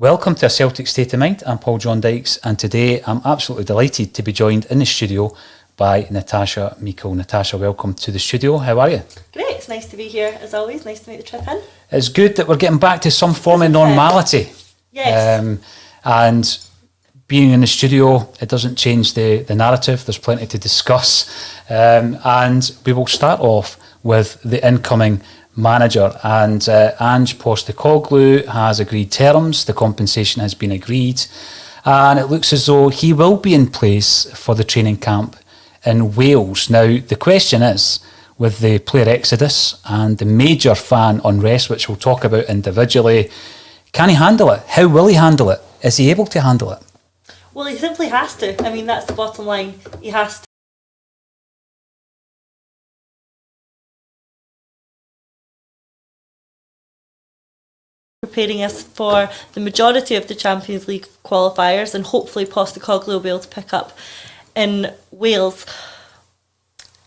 Welcome to A Celtic State of Mind. I'm Paul John Dykes, and today I'm absolutely delighted to be joined in the studio by Natasha Meikle. Natasha, welcome to the studio. How are you? Great, it's nice to be here as always. Nice to make the trip in. It's good that we're getting back to some form of normality. Yes. And being in the studio, it doesn't change the narrative. There's plenty to discuss. And we will start off with the incoming manager, and Ange Postecoglou has agreed terms. The compensation has been agreed, and it looks as though he will be in place for the training camp in Wales. Now, the question is, with the player exodus and the major fan unrest, which we'll talk about individually, can he handle it? How will he handle it? Is he able to handle it? Well, he simply has to. I mean, that's the bottom line. He has to. Preparing us for the majority of the Champions League qualifiers, and hopefully Postecoglou will be able to pick up in Wales.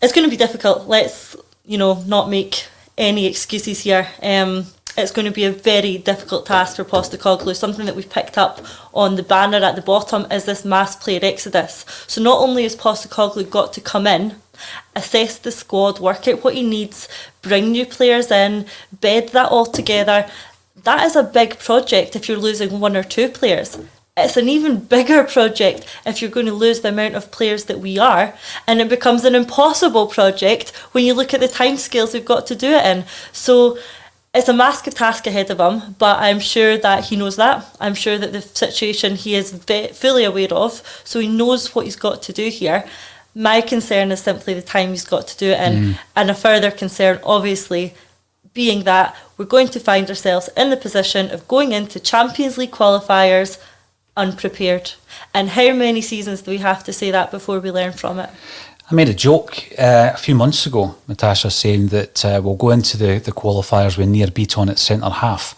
It's going to be difficult. Let's, not make any excuses here. It's going to be a very difficult task for Postecoglou. Something that we've picked up on the banner at the bottom is this mass player exodus. So not only has Postecoglou got to come in, assess the squad, work out what he needs, bring new players in, bed that all together. That is a big project if you're losing one or two players. It's an even bigger project if you're going to lose the amount of players that we are, and it becomes an impossible project when you look at the timescales we've got to do it in. So it's a massive task ahead of him, but I'm sure that he knows that. I'm sure that the situation he is fully aware of, so he knows what he's got to do here. My concern is simply the time he's got to do it in, and a further concern, obviously, being that we're going to find ourselves in the position of going into Champions League qualifiers unprepared. And how many seasons do we have to say that before we learn from it? I made a joke a few months ago, Natasha, saying that we'll go into the qualifiers with near beat on at centre half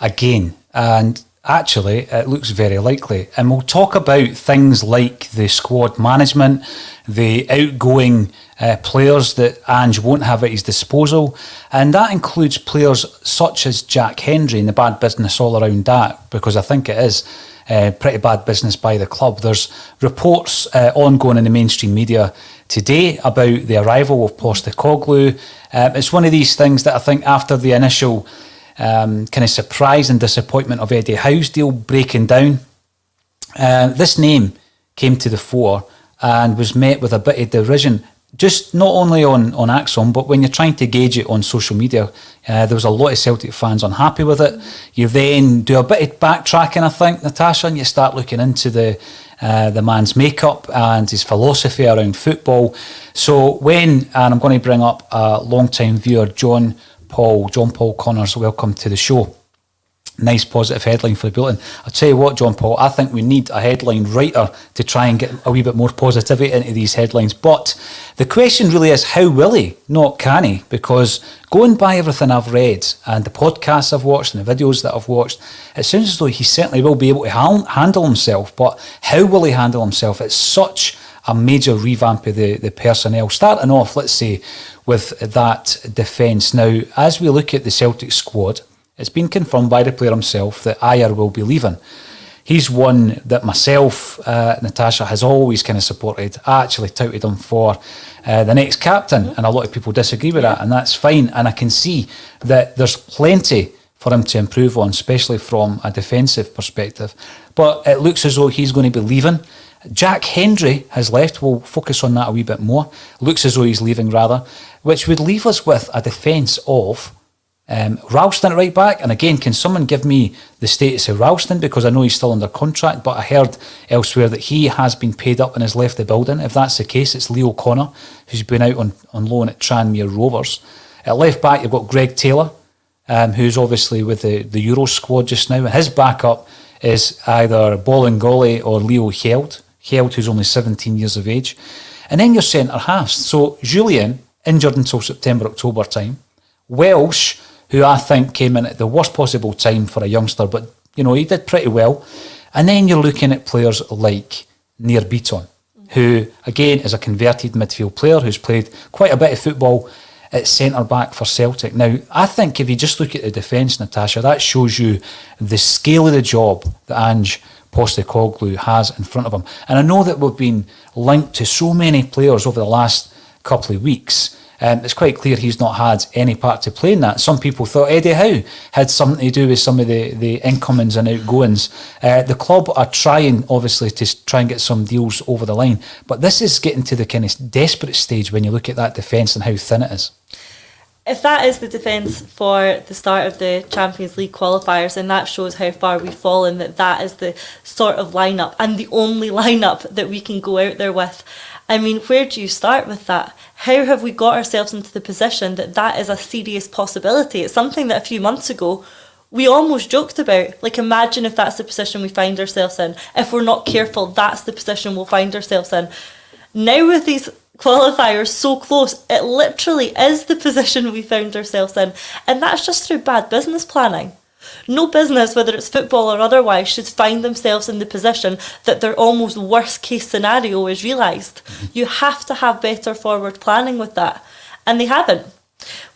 again. And actually, it looks very likely. And we'll talk about things like the squad management, the outgoing players that Ange won't have at his disposal. And that includes players such as Jack Hendry and the bad business all around that, because I think it is pretty bad business by the club. There's reports ongoing in the mainstream media today about the arrival of Postecoglou. It's one of these things that I think after the initial kind of surprise and disappointment of Eddie Howe's deal breaking down, this name came to the fore and was met with a bit of derision, just not only on ACSOM, but when you're trying to gauge it on social media. There was a lot of Celtic fans unhappy with it. You then do a bit of backtracking, I think, Natasha, and you start looking into the man's makeup and his philosophy around football. So and I'm going to bring up a long-time viewer, John Paul Connors, welcome to the show. Nice positive headline for the bulletin. I'll tell you what, John Paul, I think we need a headline writer to try and get a wee bit more positivity into these headlines. But the question really is, how will he, not can he? Because going by everything I've read and the podcasts I've watched and the videos that I've watched, it sounds as though he certainly will be able to handle himself. But how will he handle himself? It's such a major revamp of the personnel. Starting off, let's say, with that defence. Now, as we look at the Celtic squad, it's been confirmed by the player himself that Ajer will be leaving. He's one that myself, Natasha, has always kind of supported. I actually touted him for the next captain, and a lot of people disagree with that, and that's fine. And I can see that there's plenty for him to improve on, especially from a defensive perspective. But it looks as though he's going to be leaving. Jack Hendry has left. We'll focus on that a wee bit more. Looks as though he's leaving, rather, which would leave us with a defence of Ralston at right back. And again, can someone give me the status of Ralston, because I know he's still under contract, but I heard elsewhere that he has been paid up and has left the building. If that's the case, it's Leo Connor, who's been out on loan at Tranmere Rovers. At left back, you've got Greg Taylor, who's obviously with the Euro squad just now, and his backup is either Bolingoli or Leo Held, who's only 17 years of age. And then your centre halves. So Julian, injured until September, October time. Welsh, who I think came in at the worst possible time for a youngster, but he did pretty well. And then you're looking at players like Nir Bitton, who again is a converted midfield player who's played quite a bit of football at centre-back for Celtic. Now, I think if you just look at the defence, Natasha, that shows you the scale of the job that Ange Postecoglou has in front of him. And I know that we've been linked to so many players over the last couple of weeks. It's quite clear he's not had any part to play in that. Some people thought Eddie Howe had something to do with some of the incomings and outgoings. The club are trying, obviously, to try and get some deals over the line. But this is getting to the kind of desperate stage when you look at that defence and how thin it is. If that is the defence for the start of the Champions League qualifiers, then that shows how far we've fallen, that is the sort of lineup and the only lineup that we can go out there with. I mean, where do you start with that? How have we got ourselves into the position that is a serious possibility? It's something that a few months ago we almost joked about. Like, imagine if that's the position we find ourselves in. If we're not careful, that's the position we'll find ourselves in. Now with these qualifiers so close, it literally is the position we found ourselves in. And that's just through bad business planning. No business, whether it's football or otherwise, should find themselves in the position that their almost worst case scenario is realised. You have to have better forward planning with that. And they haven't.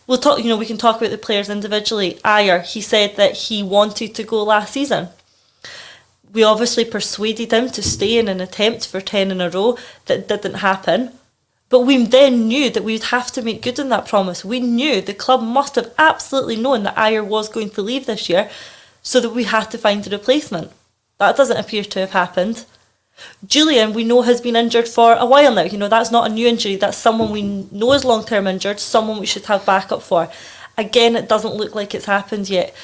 We'll talk, we can talk about the players individually. Ayer, he said that he wanted to go last season. We obviously persuaded him to stay in an attempt for 10 in a row. That didn't happen. But we then knew that we'd have to make good on that promise. We knew the club must have absolutely known that Ayer was going to leave this year, so that we had to find a replacement. That doesn't appear to have happened. Julian, we know, has been injured for a while now. That's not a new injury. That's someone we know is long-term injured, someone we should have backup for. Again, it doesn't look like it's happened yet.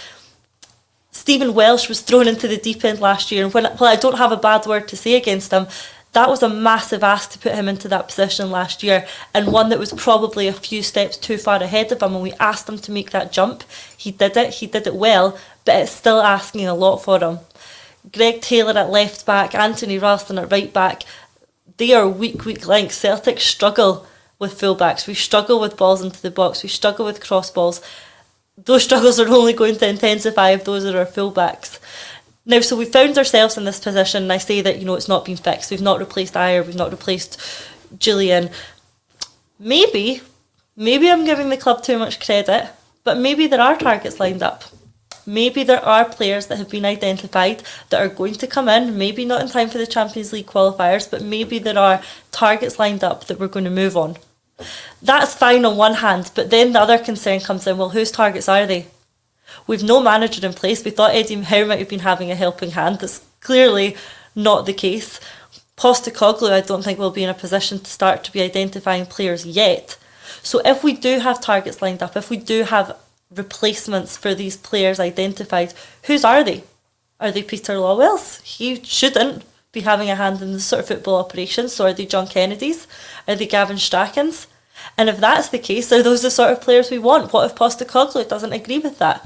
Stephen Welsh was thrown into the deep end last year, and while I don't have a bad word to say against him, that was a massive ask to put him into that position last year, and one that was probably a few steps too far ahead of him, and we asked him to make that jump. He did it well, but it's still asking a lot for him. Greg Taylor at left back, Anthony Ralston at right back, they are weak links. Celtic struggle with fullbacks. We struggle with balls into the box. We struggle with cross balls. Those struggles are only going to intensify if those are our fullbacks. Now, so we found ourselves in this position, and I say that, it's not been fixed. We've not replaced Ayer, we've not replaced Julian. Maybe I'm giving the club too much credit, but maybe there are targets lined up. Maybe there are players that have been identified that are going to come in, maybe not in time for the Champions League qualifiers, but maybe there are targets lined up that we're going to move on. That's fine on one hand, but then the other concern comes in, well, whose targets are they? We've no manager in place. We thought Eddie Howe might have been having a helping hand. That's clearly not the case. Postecoglou, I don't think, will be in a position to start to be identifying players yet. So if we do have targets lined up, if we do have replacements for these players identified, whose are they? Are they Peter Lawwell's? He shouldn't be having a hand in this sort of football operations. So are they John Kennedy's? Are they Gavin Strachan's? And if that's the case, are those the sort of players we want? What if Postecoglou doesn't agree with that?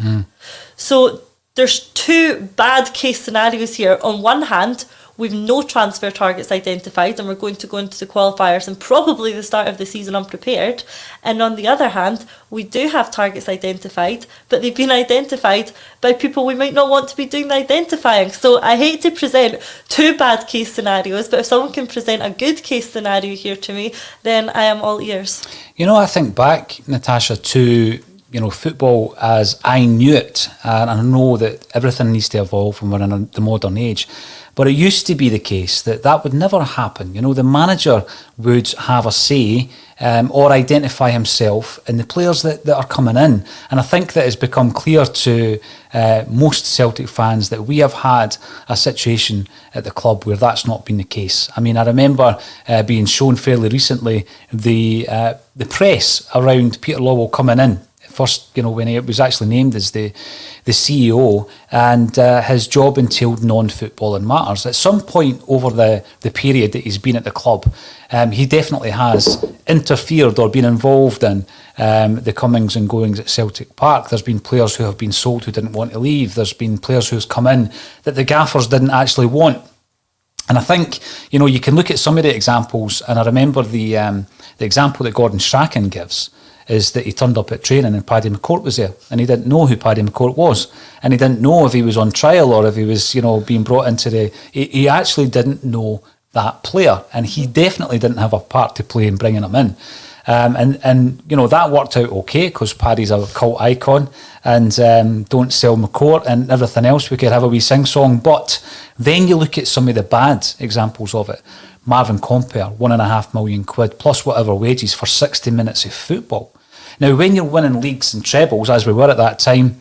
So there's two bad case scenarios here. On one hand, we've no transfer targets identified, and we're going to go into the qualifiers and probably the start of the season unprepared. And on the other hand, we do have targets identified, but they've been identified by people we might not want to be doing the identifying. So I hate to present two bad case scenarios, but if someone can present a good case scenario here to me, then I am all ears. I think back, Natasha, to football as I knew it, and I know that everything needs to evolve when we're in the modern age. But it used to be the case that would never happen. The manager would have a say or identify himself in the players that are coming in. And I think that it's become clear to most Celtic fans that we have had a situation at the club where that's not been the case. I mean, I remember being shown fairly recently the press around Peter Lawwell coming in. First, when he was actually named as the CEO, and his job entailed non-footballing matters. At some point over the period that he's been at the club, he definitely has interfered or been involved in the comings and goings at Celtic Park. There's been players who have been sold who didn't want to leave. There's been players who's come in that the gaffers didn't actually want. And I think, you can look at some of the examples, and I remember the example that Gordon Strachan gives is that he turned up at training and Paddy McCourt was there, and he didn't know who Paddy McCourt was, and he didn't know if he was on trial or if he was, being brought into he actually didn't know that player, and he definitely didn't have a part to play in bringing him in. And you know, that worked out okay because Paddy's a cult icon, and don't sell McCourt and everything else. We could have a wee sing-song. But then you look at some of the bad examples of it. Marvin Compere, £1.5 million plus whatever wages for 60 minutes of football. Now, when you're winning leagues and trebles, as we were at that time,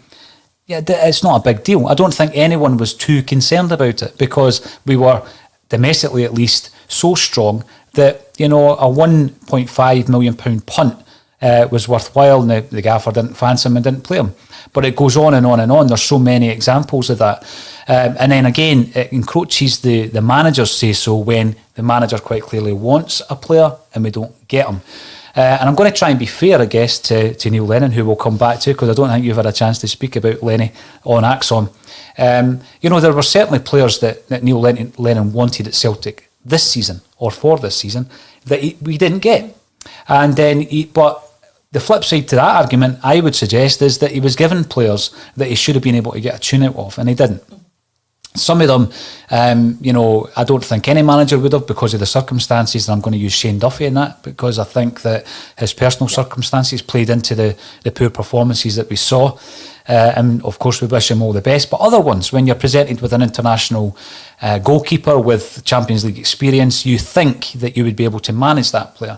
yeah, it's not a big deal. I don't think anyone was too concerned about it because we were, domestically at least, so strong that, you know, a £1.5 million punt was worthwhile, and the gaffer didn't fancy him and didn't play him. But it goes on and on and on. There's so many examples of that. And then again, it encroaches the manager's say-so when the manager quite clearly wants a player and we don't get him. And I'm going to try and be fair, I guess, to Neil Lennon, who we'll come back to, because I don't think you've had a chance to speak about Lenny on ACSOM. You know, there were certainly players that Neil Lennon wanted at Celtic this season, or for this season, that we didn't get. And then, but the flip side to that argument, I would suggest, is that he was given players that he should have been able to get a tune out of, and he didn't. Some of them, you know, I don't think any manager would have because of the circumstances, and I'm going to use Shane Duffy in that because I think that his personal circumstances played into the poor performances that we saw. And of course, we wish him all the best. But other ones, when you're presented with an international goalkeeper with Champions League experience, you think that you would be able to manage that player.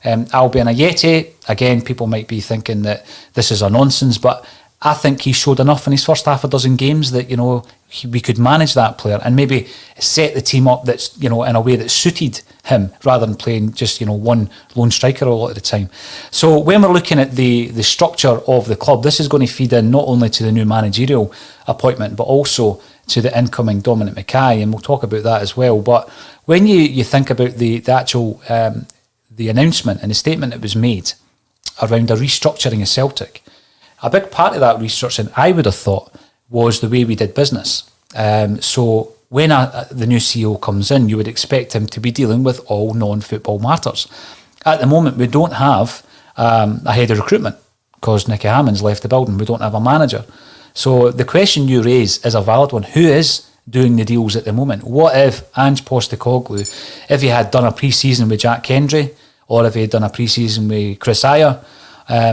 Albion Ayeti, again, people might be thinking that this is a nonsense, but I think he showed enough in his first half a dozen games that, you know, we could manage that player and maybe set the team up that's, you know, in a way that suited him rather than playing just, you know, one lone striker a lot of the time. So when we're looking at the structure of the club, this is going to feed in not only to the new managerial appointment, but also to the incoming Dominic Mackay, and we'll talk about that as well. But when you think about the actual the announcement and the statement that was made around a restructuring of Celtic, a big part of that restructuring, I would have thought, was the way we did business. So when the new CEO comes in, you would expect him to be dealing with all non-football matters. At the moment, we don't have a head of recruitment because Nicky Hammond's left the building. We don't have a manager. So the question you raise is a valid one. Who is doing the deals at the moment? What if Ange Postecoglou, if he had done a pre-season with Jack Kendry, or if he had done a pre-season with Chris Ayer,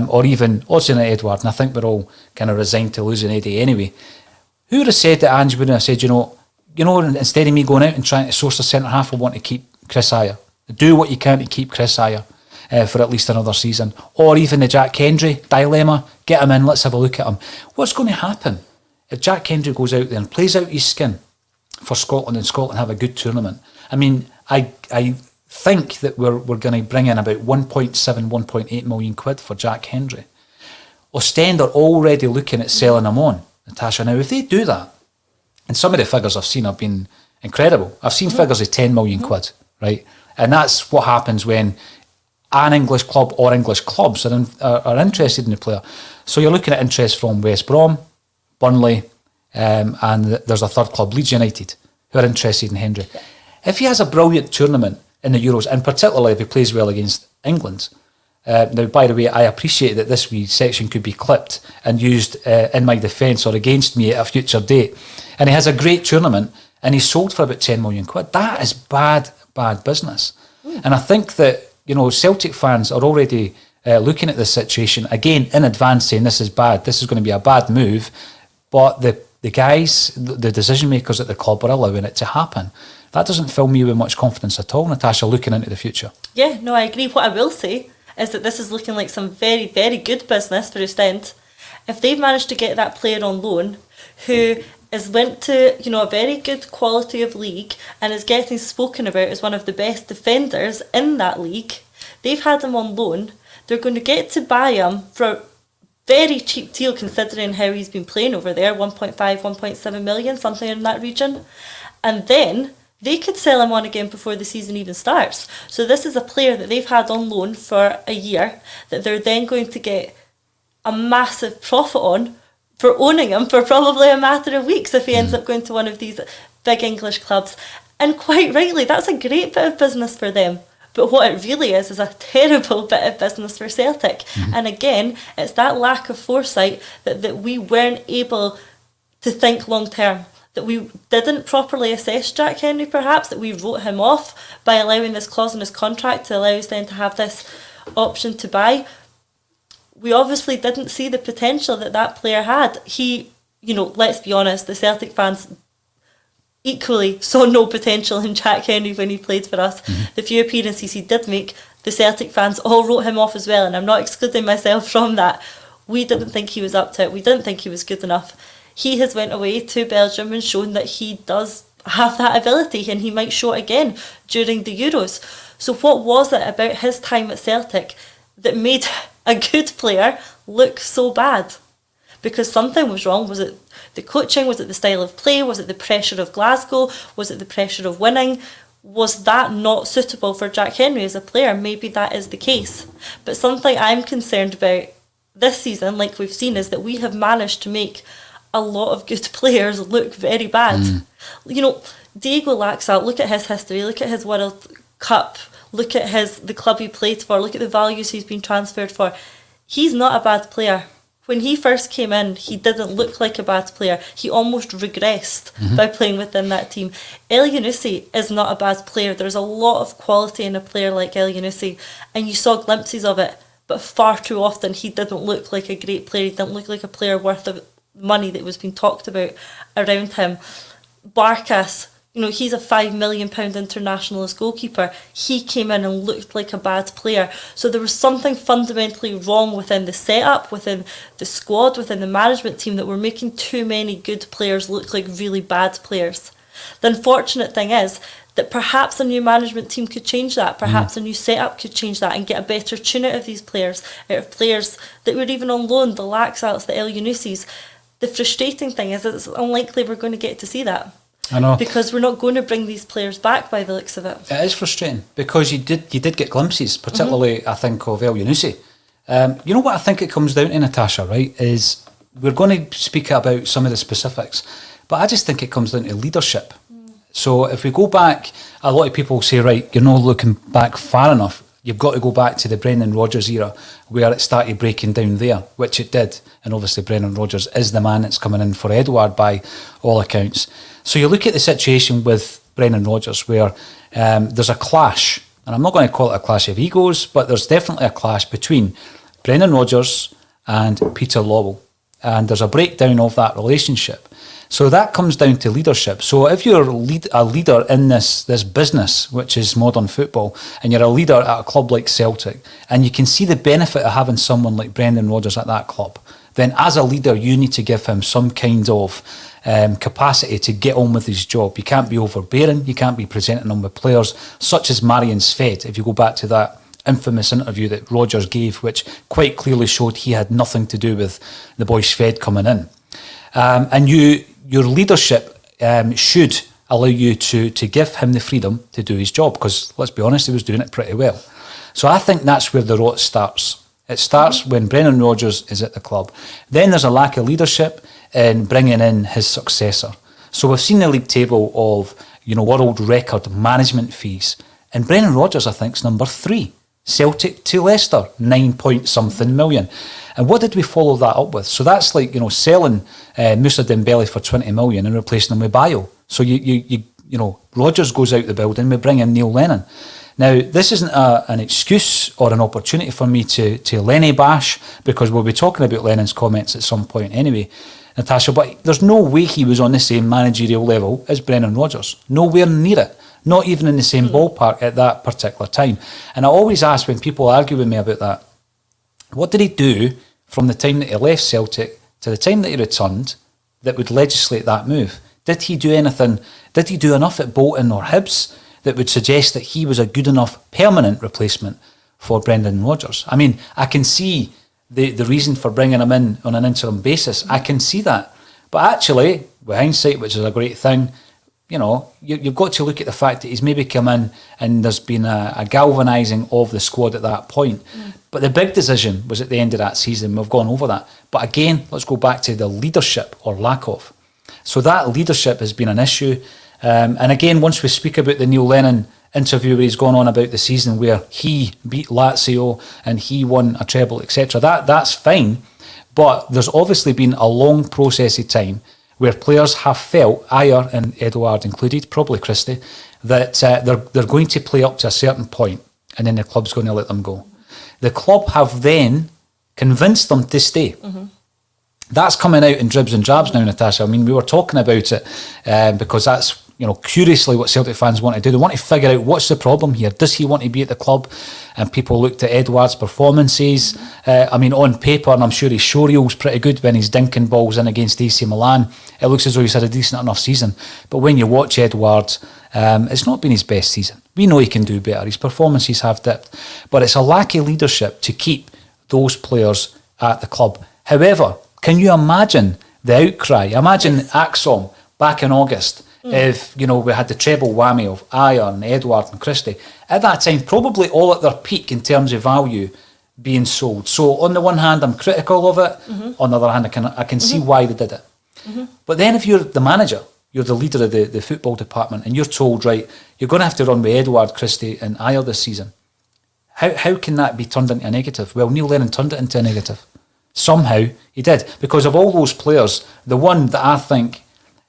or even Odsonne Edouard, and I think we're all kind of resigned to losing Eddie anyway. Who would have said that Ange wouldn't have said, you know, instead of me going out and trying to source a centre-half, I want to keep Chris Ayer. Do what you can to keep Chris Ayer for at least another season. Or even the Jack Kendry dilemma, get him in, let's have a look at him. What's going to happen if Jack Kendry goes out there and plays out his skin for Scotland, and Scotland have a good tournament? I mean, I think that we're going to bring in about 1.8 million quid for Jack Kendry. Ostend are already looking at selling him on, Natasha. Now, if they do that, and some of the figures I've seen have been incredible. I've seen figures of 10 million quid, right? And that's what happens when an English club or English clubs are interested in the player. So you're looking at interest from West Brom, Burnley, and there's a third club, Leeds United, who are interested in Hendry. If he has a brilliant tournament in the Euros, and particularly if he plays well against England. Now, by the way, I appreciate that this wee section could be clipped and used in my defence or against me at a future date. And he has a great tournament, and he's sold for about 10 million quid. That is bad business. And I think that, you know, Celtic fans are already looking at this situation, again, in advance, saying this is bad, this is going to be a bad move. But the guys, the decision makers at the club are allowing it to happen. That doesn't fill me with much confidence at all, Natasha, looking into the future. Yeah, no, I agree. What I will say is that this is looking like some very, very good business for Ostend. If they've managed to get that player on loan who is went to, you know, a very good quality of league and is getting spoken about as one of the best defenders in that league, they've had him on loan, they're going to get to buy him for a very cheap deal considering how he's been playing over there, 1.5, 1.7 million, something in that region. And then they could sell him on again before the season even starts. So this is a player that they've had on loan for a year that they're then going to get a massive profit on for owning him for probably a matter of weeks if he ends up going to one of these big English clubs. And quite rightly, that's a great bit of business for them. But what it really is a terrible bit of business for Celtic. And again, it's that lack of foresight that we weren't able to think long term. That we didn't properly assess Jack Henry, perhaps, that we wrote him off by allowing this clause in his contract to allow us then to have this option to buy. We obviously didn't see the potential that player had. He, let's be honest, the Celtic fans equally saw no potential in Jack Henry when he played for us. The few appearances he did make, the Celtic fans all wrote him off as well, and I'm not excluding myself from that. We didn't think he was up to it. We didn't think he was good enough. He has went away to Belgium and shown that he does have that ability, and he might show it again during the Euros. So what was it about his time at Celtic that made a good player look so bad? Because something was wrong. Was it the coaching? Was it the style of play? Was it the pressure of Glasgow? Was it the pressure of winning? Was that not suitable for Jack Henry as a player? Maybe that is the case. But something I'm concerned about this season, like we've seen, is that we have managed to make a lot of good players look very bad. Diego Laxalt, look at his history, look at his World Cup, look at the club he played for, look at the values he's been transferred for. He's not a bad player. When he first came in, he didn't look like a bad player. He almost regressed by playing within that team. Elyounoussi is not a bad player. There's a lot of quality in a player like Elyounoussi, and you saw glimpses of it, but far too often he didn't look like a great player. He didn't look like a player worth the money that was being talked about around him. Barkas, he's a £5 million internationalist goalkeeper. He came in and looked like a bad player. So there was something fundamentally wrong within the setup, within the squad, within the management team, that were making too many good players look like really bad players. The unfortunate thing is that perhaps a new management team could change that. Perhaps a new setup could change that and get a better tune out of these players, out of players that were even on loan, the Laxalts, the Elyounoussis. The frustrating thing is that it's unlikely we're going to get to see that. I know. Because we're not going to bring these players back by the looks of it. It is frustrating because you did get glimpses, particularly I think of Elyounoussi. You know what I think it comes down to, Natasha, right, is we're going to speak about some of the specifics, but I just think it comes down to leadership. So if we go back, a lot of people say, right, you're not looking back far enough. You've got to go back to the Brendan Rodgers era where it started breaking down there, which it did. And obviously Brendan Rodgers is the man that's coming in for Edouard by all accounts. So you look at the situation with Brendan Rodgers where there's a clash, and I'm not going to call it a clash of egos, but there's definitely a clash between Brendan Rodgers and Peter Lawwell. And there's a breakdown of that relationship. So that comes down to leadership. So if you're a leader in this business, which is modern football, and you're a leader at a club like Celtic, and you can see the benefit of having someone like Brendan Rodgers at that club, then as a leader, you need to give him some kind of capacity to get on with his job. You can't be overbearing. You can't be presenting him with players such as Marian Sved. If you go back to that infamous interview that Rodgers gave, which quite clearly showed he had nothing to do with the boy Sved coming in. And your leadership should allow you to give him the freedom to do his job, because let's be honest, he was doing it pretty well. So I think that's where the rot starts. It starts when Brendan Rodgers is at the club. Then there's a lack of leadership in bringing in his successor. So we've seen the league table of world record management fees, and Brendan Rodgers I think is number 3. Celtic to Leicester, 9-point-something million. And what did we follow that up with? So that's like, selling Moussa Dembele for 20 million and replacing him with Bayo. So Rodgers goes out the building, we bring in Neil Lennon. Now, this isn't an excuse or an opportunity for me to Lenny bash, because we'll be talking about Lennon's comments at some point anyway, Natasha, but there's no way he was on the same managerial level as Brendan Rodgers. Nowhere near it. Not even in the same ballpark at that particular time. And I always ask when people argue with me about that, what did he do from the time that he left Celtic to the time that he returned that would legislate that move? Did he do anything? Did he do enough at Bolton or Hibs that would suggest that he was a good enough permanent replacement for Brendan Rodgers? I mean, I can see the reason for bringing him in on an interim basis. I can see that. But actually, with hindsight, which is a great thing, you've got to look at the fact that he's maybe come in and there's been a galvanising of the squad at that point. But the big decision was at the end of that season. We've gone over that. But again, let's go back to the leadership or lack of. So that leadership has been an issue. And again, once we speak about the Neil Lennon interview where he's gone on about the season where he beat Lazio and he won a treble, etc., that's fine. But there's obviously been a long process of time where players have felt, Ayer and Edouard included, probably Christie, that they're going to play up to a certain point and then the club's going to let them go. The club have then convinced them to stay. That's coming out in dribs and drabs now, Natasha. I mean, we were talking about it because that's, curiously what Celtic fans want to do. They want to figure out what's the problem here. Does he want to be at the club? And people looked at Edouard's performances. On paper, and I'm sure his showreel's pretty good when he's dinking balls in against AC Milan. It looks as though he's had a decent enough season. But when you watch Edouard, it's not been his best season. We know he can do better. His performances have dipped. But it's a lack of leadership to keep those players at the club. However, can you imagine the outcry? Imagine ACSOM back in August if, we had the treble whammy of Ayer and Edouard and Christie. At that time, probably all at their peak in terms of value being sold. So on the one hand, I'm critical of it. On the other hand, I can see why they did it. But then if you're the manager, you're the leader of the football department, and you're told, right, you're going to have to run with Edouard, Christie and Ayer this season. How can that be turned into a negative? Well, Neil Lennon turned it into a negative. Somehow he did. Because of all those players, the one that I think,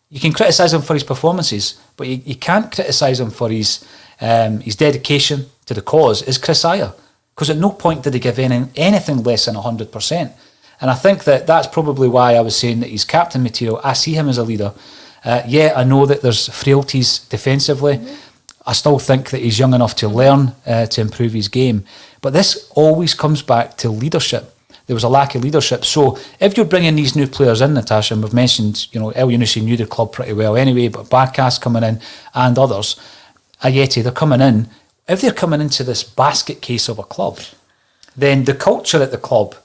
you can criticise him for his performances, but you can't criticise him for his dedication to the cause, is Chris Ayer. Because at no point did he give anything less than 100%. And I think that's probably why I was saying that he's captain material. I see him as a leader. I know that there's frailties defensively. I still think that he's young enough to learn to improve his game. But this always comes back to leadership. There was a lack of leadership. So if you're bringing these new players in, Natasha, and we've mentioned, El Yunusi knew the club pretty well anyway, but Barkas coming in and others, Ayeti, they're coming in. If they're coming into this basket case of a club, then the culture at the club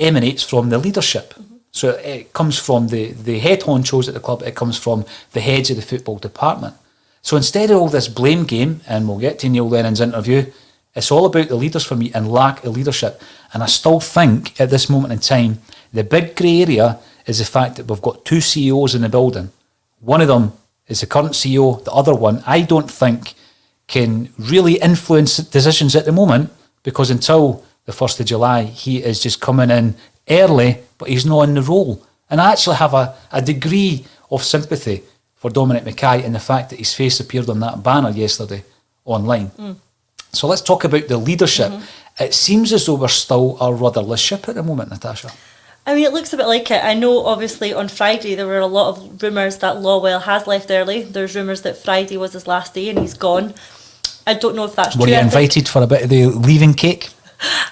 emanates from the leadership. So it comes from the head honchos at the club, it comes from the heads of the football department. So instead of all this blame game, and we'll get to Neil Lennon's interview, it's all about the leaders for me and lack of leadership. And I still think at this moment in time, the big grey area is the fact that we've got two CEOs in the building. One of them is the current CEO, the other one I don't think can really influence decisions at the moment, because until the 1st of July, he is just coming in early, but he's not in the role. And I actually have a degree of sympathy for Dominic Mackay and the fact that his face appeared on that banner yesterday online. So let's talk about the leadership. It seems as though we're still a rudderless ship at the moment, Natasha. I mean, it looks a bit like it. I know, obviously, on Friday there were a lot of rumours that Lawwell has left early. There's rumours that Friday was his last day and he's gone. I don't know if that's true. Were you invited for a bit of the leaving cake?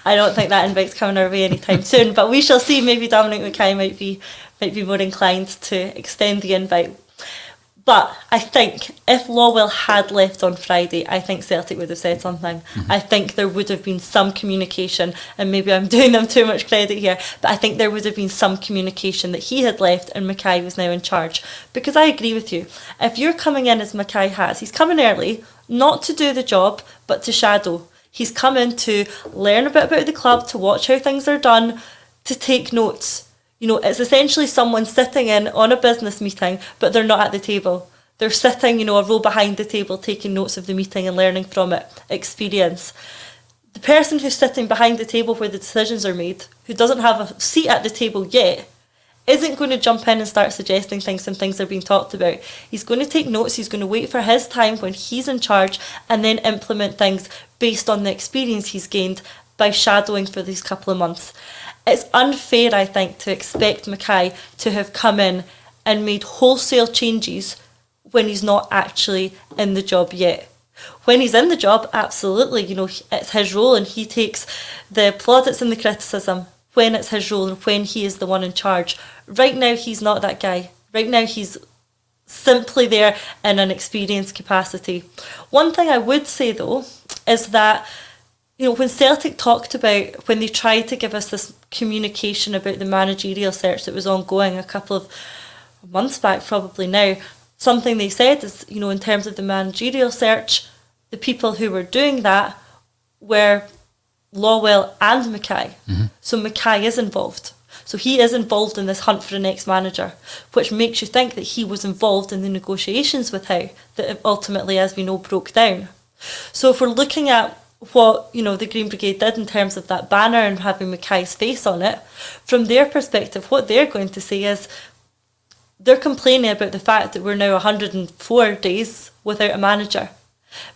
I don't think that invite's coming our way anytime soon, but we shall see. Maybe Dominic Mackay might be more inclined to extend the invite. But I think if Lawwell had left on Friday, I think Celtic would have said something. I think there would have been some communication, and maybe I'm doing them too much credit here, but I think there would have been some communication that he had left and Mackay was now in charge. Because I agree with you. If you're coming in as Mackay has, he's coming early, not to do the job, but to shadow. He's come in to learn a bit about the club, to watch how things are done, to take notes. It's essentially someone sitting in on a business meeting, but they're not at the table. They're sitting, a row behind the table, taking notes of the meeting and learning from it, experience. The person who's sitting behind the table where the decisions are made, who doesn't have a seat at the table yet, isn't going to jump in and start suggesting things when things are being talked about. He's going to take notes, he's going to wait for his time when he's in charge and then implement things based on the experience he's gained by shadowing for these couple of months. It's unfair, I think, to expect Mackay to have come in and made wholesale changes when he's not actually in the job yet. When he's in the job, absolutely, it's his role and he takes the plaudits and the criticism when it's his role and when he is the one in charge. Right now, he's not that guy. Right now, he's simply there in an experienced capacity. One thing I would say, though, is that when Celtic talked about, when they tried to give us this communication about the managerial search that was ongoing a couple of months back, probably now, something they said is, in terms of the managerial search, the people who were doing that were Lawwell and Mackay. So Mackay is involved. So he is involved in this hunt for the next manager, which makes you think that he was involved in the negotiations with Howe that ultimately, as we know, broke down. So if we're looking at what the Green Brigade did in terms of that banner and having Mackay's face on it, from their perspective, what they're going to say is they're complaining about the fact that we're now 104 days without a manager.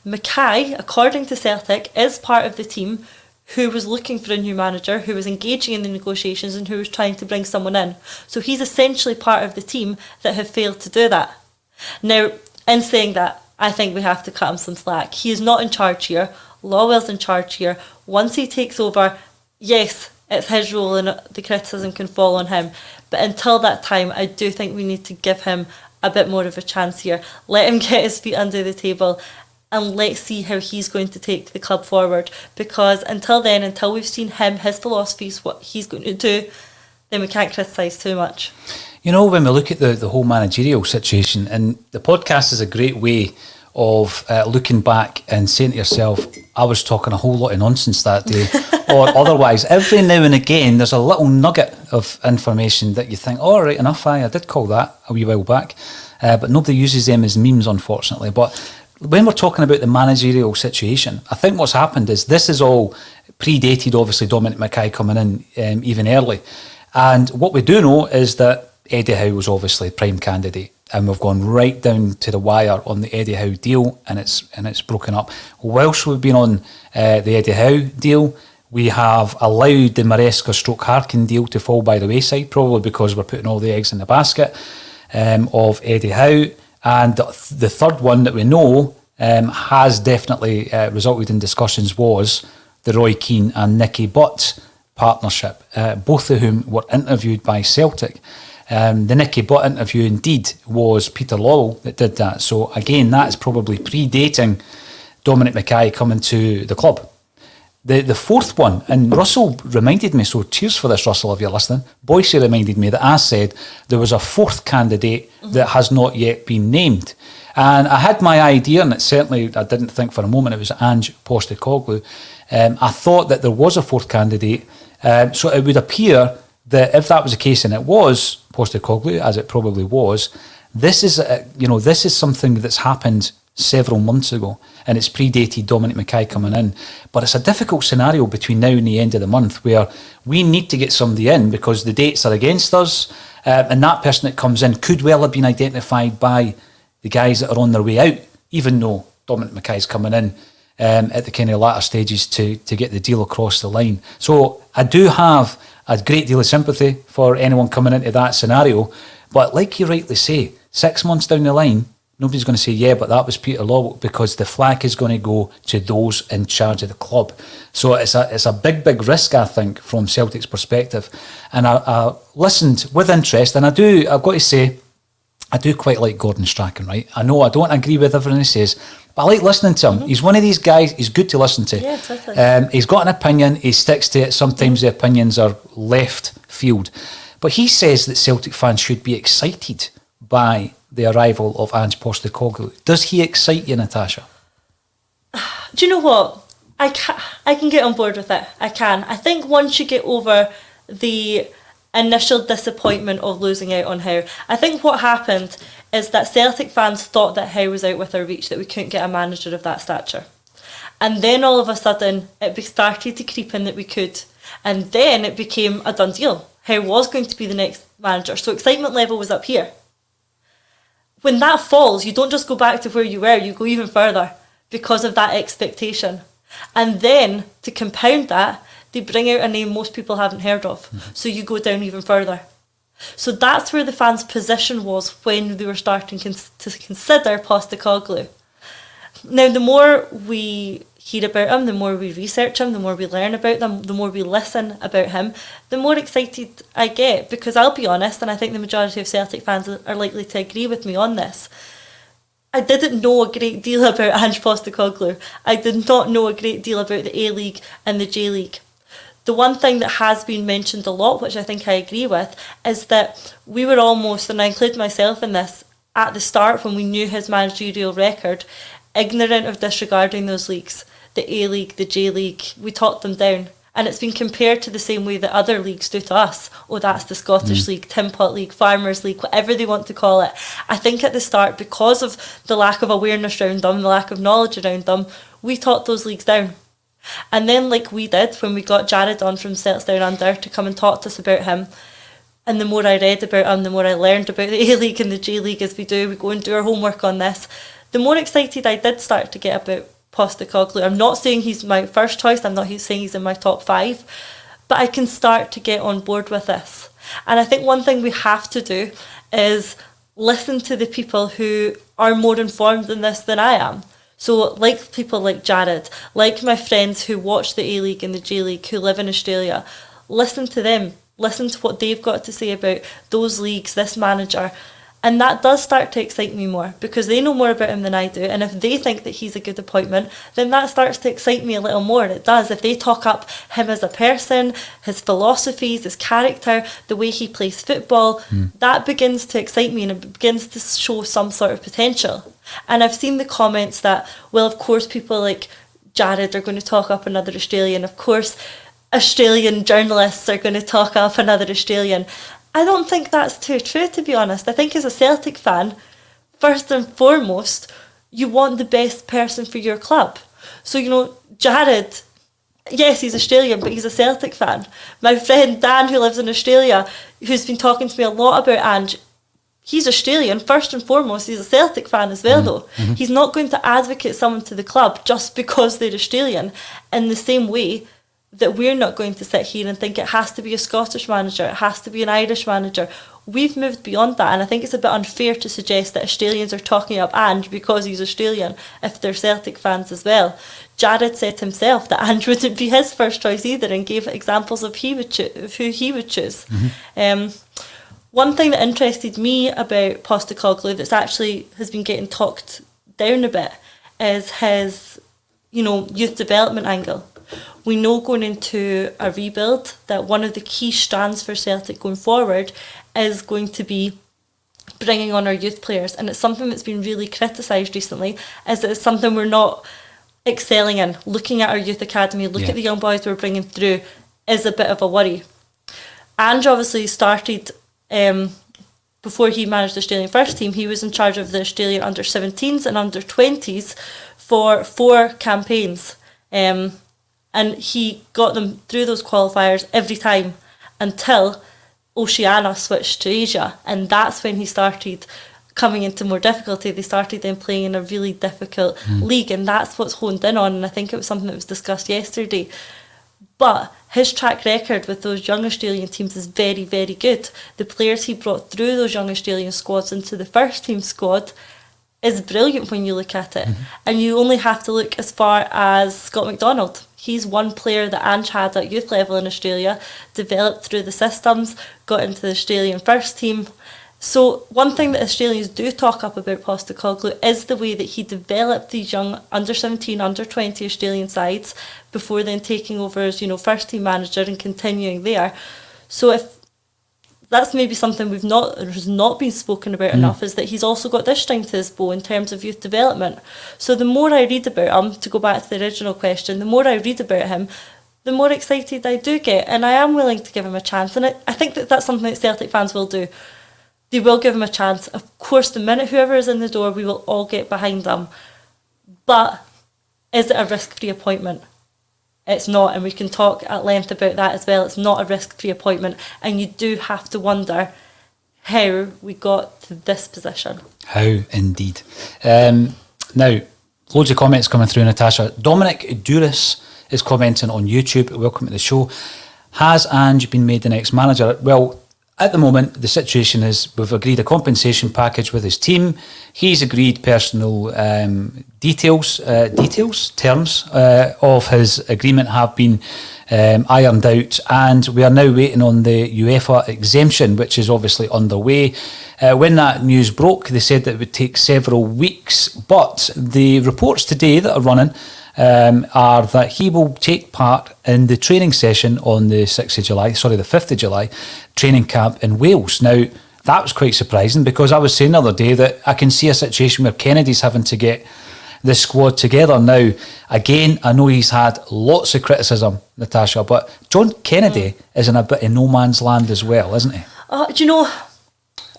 Mackay, according to Celtic, is part of the team who was looking for a new manager, who was engaging in the negotiations and who was trying to bring someone in. So he's essentially part of the team that have failed to do that. Now, in saying that, I think we have to cut him some slack. He is not in charge here. Lawwell's in charge here. Once he takes over, yes, it's his role and the criticism can fall on him. But until that time, I do think we need to give him a bit more of a chance here. Let him get his feet under the table and let's see how he's going to take the club forward. Because until then, until we've seen him, his philosophies, what he's going to do, then we can't criticise too much. You know, when we look at the whole managerial situation, and the podcast is a great way of looking back and saying to yourself, I was talking a whole lot of nonsense that day, or otherwise. Every now and again, there's a little nugget of information that you think, oh, right enough, I did call that a wee while back, but nobody uses them as memes, unfortunately. But when we're talking about the managerial situation, I think what's happened is this is all predated, obviously, Dominic Mackay coming in even early. And what we do know is that Eddie Howe was obviously prime candidate, and we've gone right down to the wire on the Eddie Howe deal, and it's broken up. Whilst we've been on the Eddie Howe deal, we have allowed the Maresca/Harkin deal to fall by the wayside, probably because we're putting all the eggs in the basket of Eddie Howe. And the third one that we know has definitely resulted in discussions was the Roy Keane and Nicky Butt partnership, both of whom were interviewed by Celtic. The Nicky Butt interview indeed was Peter Lawwell that did that. So again, that is probably predating Dominic Mackay coming to the club. The fourth one, and Russell reminded me, so cheers for this, Russell, if you're listening. Boyce reminded me that I said there was a fourth candidate that has not yet been named. And I had my idea, and it certainly, I didn't think for a moment it was Ange Postecoglou. I thought that there was a fourth candidate. So it would appear that if that was the case, and it was Postecoglou, as it probably was, this is something that's happened several months ago, and it's predated Dominic Mackay coming in. But it's a difficult scenario between now and the end of the month where we need to get somebody in because the dates are against us, and that person that comes in could well have been identified by the guys that are on their way out, even though Dominic Mackay's coming in at the kind of latter stages to get the deal across the line. So I do have a great deal of sympathy for anyone coming into that scenario, but like you rightly say, 6 months down the line, nobody's going to say, yeah, but that was Peter Lawwell, because the flag is going to go to those in charge of the club. So it's a big risk, I think, from Celtic's perspective. And I listened with interest, and I've got to say, I do quite like Gordon Strachan, right? I know I don't agree with everything he says, but I like listening to him. He's one of these guys, he's good to listen to. Yeah, totally. He's got an opinion, he sticks to it. Sometimes the opinions are left field. But he says that Celtic fans should be excited by the arrival of Ange Postecoglou. Does he excite you, Natasha? Do you know what? I can get on board with it. I can. I think once you get over the initial disappointment of losing out on Howe, I think what happened is that Celtic fans thought that Howe was out with our reach, that we couldn't get a manager of that stature. And then all of a sudden, it started to creep in that we could. And then it became a done deal. Howe was going to be the next manager. So excitement level was up here. When that falls, you don't just go back to where you were, you go even further because of that expectation. And then, to compound that, they bring out a name most people haven't heard of. So you go down even further. So that's where the fans' position was when they were starting to consider Postecoglou. Now, the more we hear about him, the more we research him, the more we learn about them, the more we listen about him, the more excited I get. Because I'll be honest, and I think the majority of Celtic fans are likely to agree with me on this, I didn't know a great deal about Ange Postecoglou. I did not know a great deal about the A-League and the J-League. The one thing that has been mentioned a lot, which I think I agree with, is that we were almost, and I include myself in this, at the start when we knew his managerial record, ignorant of disregarding those leagues. The A-League, the J-League, we talked them down. And it's been compared to the same way that other leagues do to us. Oh, that's the Scottish League, Tin Pot League, Farmers League, whatever they want to call it. I think at the start, because of the lack of awareness around them, the lack of knowledge around them, we talked those leagues down. And then, like we did when we got Jared on from Celts Down Under to come and talk to us about him, and the more I read about him, the more I learned about the A-League and the J-League as we go and do our homework on this, the more excited I did start to get about Postecoglou. I'm not saying he's my first choice. I'm not saying he's in my top 5. But I can start to get on board with this. And I think one thing we have to do is listen to the people who are more informed in this than I am. So like people like Jared, like my friends who watch the A-League and the J-League, who live in Australia, listen to them. Listen to what they've got to say about those leagues, this manager. And that does start to excite me more because they know more about him than I do. And if they think that he's a good appointment, then that starts to excite me a little more. It does. If they talk up him as a person, his philosophies, his character, the way he plays football, that begins to excite me and it begins to show some sort of potential. And I've seen the comments that, well, of course, people like Jared are going to talk up another Australian. Of course, Australian journalists are going to talk up another Australian. I don't think that's too true, to be honest. I think as a Celtic fan, first and foremost, you want the best person for your club. So, you know, Jared, yes, he's Australian, but he's a Celtic fan. My friend Dan, who lives in Australia, who's been talking to me a lot about Ange, he's Australian. First and foremost, he's a Celtic fan as well, though. He's not going to advocate someone to the club just because they're Australian in the same way that we're not going to sit here and think it has to be a Scottish manager, it has to be an Irish manager. We've moved beyond that, and I think it's a bit unfair to suggest that Australians are talking up Ange because he's Australian if they're Celtic fans as well. Jared said himself that Ange wouldn't be his first choice either and gave examples of who he would choose. One thing that interested me about Postecoglou that's actually has been getting talked down a bit is his, youth development angle. We know going into a rebuild that one of the key strands for Celtic going forward is going to be bringing on our youth players. And it's something that's been really criticised recently, is that it's something we're not excelling in. Looking at our youth academy, look at the young boys we're bringing through is a bit of a worry. Ange obviously started, before he managed the Australian first team, he was in charge of the Australian under-17s and under-20s for 4 campaigns. And he got them through those qualifiers every time until Oceania switched to Asia. And that's when he started coming into more difficulty. They started then playing in a really difficult league. And that's what's honed in on. And I think it was something that was discussed yesterday. But his track record with those young Australian teams is very, very good. The players he brought through those young Australian squads into the first team squad is brilliant when you look at it. And you only have to look as far as Scott McDonald. He's one player that Ange had at youth level in Australia, developed through the systems, got into the Australian first team. So one thing that Australians do talk up about Postecoglou is the way that he developed these young under-17, under-20 Australian sides before then taking over as, first team manager and continuing there. So if that's maybe something has not been spoken about enough, is that he's also got this string to his bow in terms of youth development. So the more I read about him, to go back to the original question, the more I read about him, the more excited I do get, and I am willing to give him a chance. And I think that that's something that Celtic fans will do. They will give him a chance. Of course, the minute whoever is in the door, we will all get behind them. But is it a risk-free appointment? It's not, and we can talk at length about that as well. It's not a risk-free appointment, and you do have to wonder how we got to this position. How indeed. Now, loads of comments coming through, Natasha. Dominic Duras is commenting on YouTube. Welcome to the show. Has Ange been made the next manager? Well, at the moment, the situation is we've agreed a compensation package with his team. He's agreed personal terms of his agreement have been ironed out, and we are now waiting on the UEFA exemption, which is obviously underway. When that news broke, they said that it would take several weeks, but the reports today that are running are that he will take part in the training session on the 5th of July, training camp in Wales. Now, that was quite surprising because I was saying the other day that I can see a situation where Kennedy's having to get the squad together. Now, again, I know he's had lots of criticism, Natasha, but John Kennedy is in a bit of no man's land as well, isn't he? Do you know,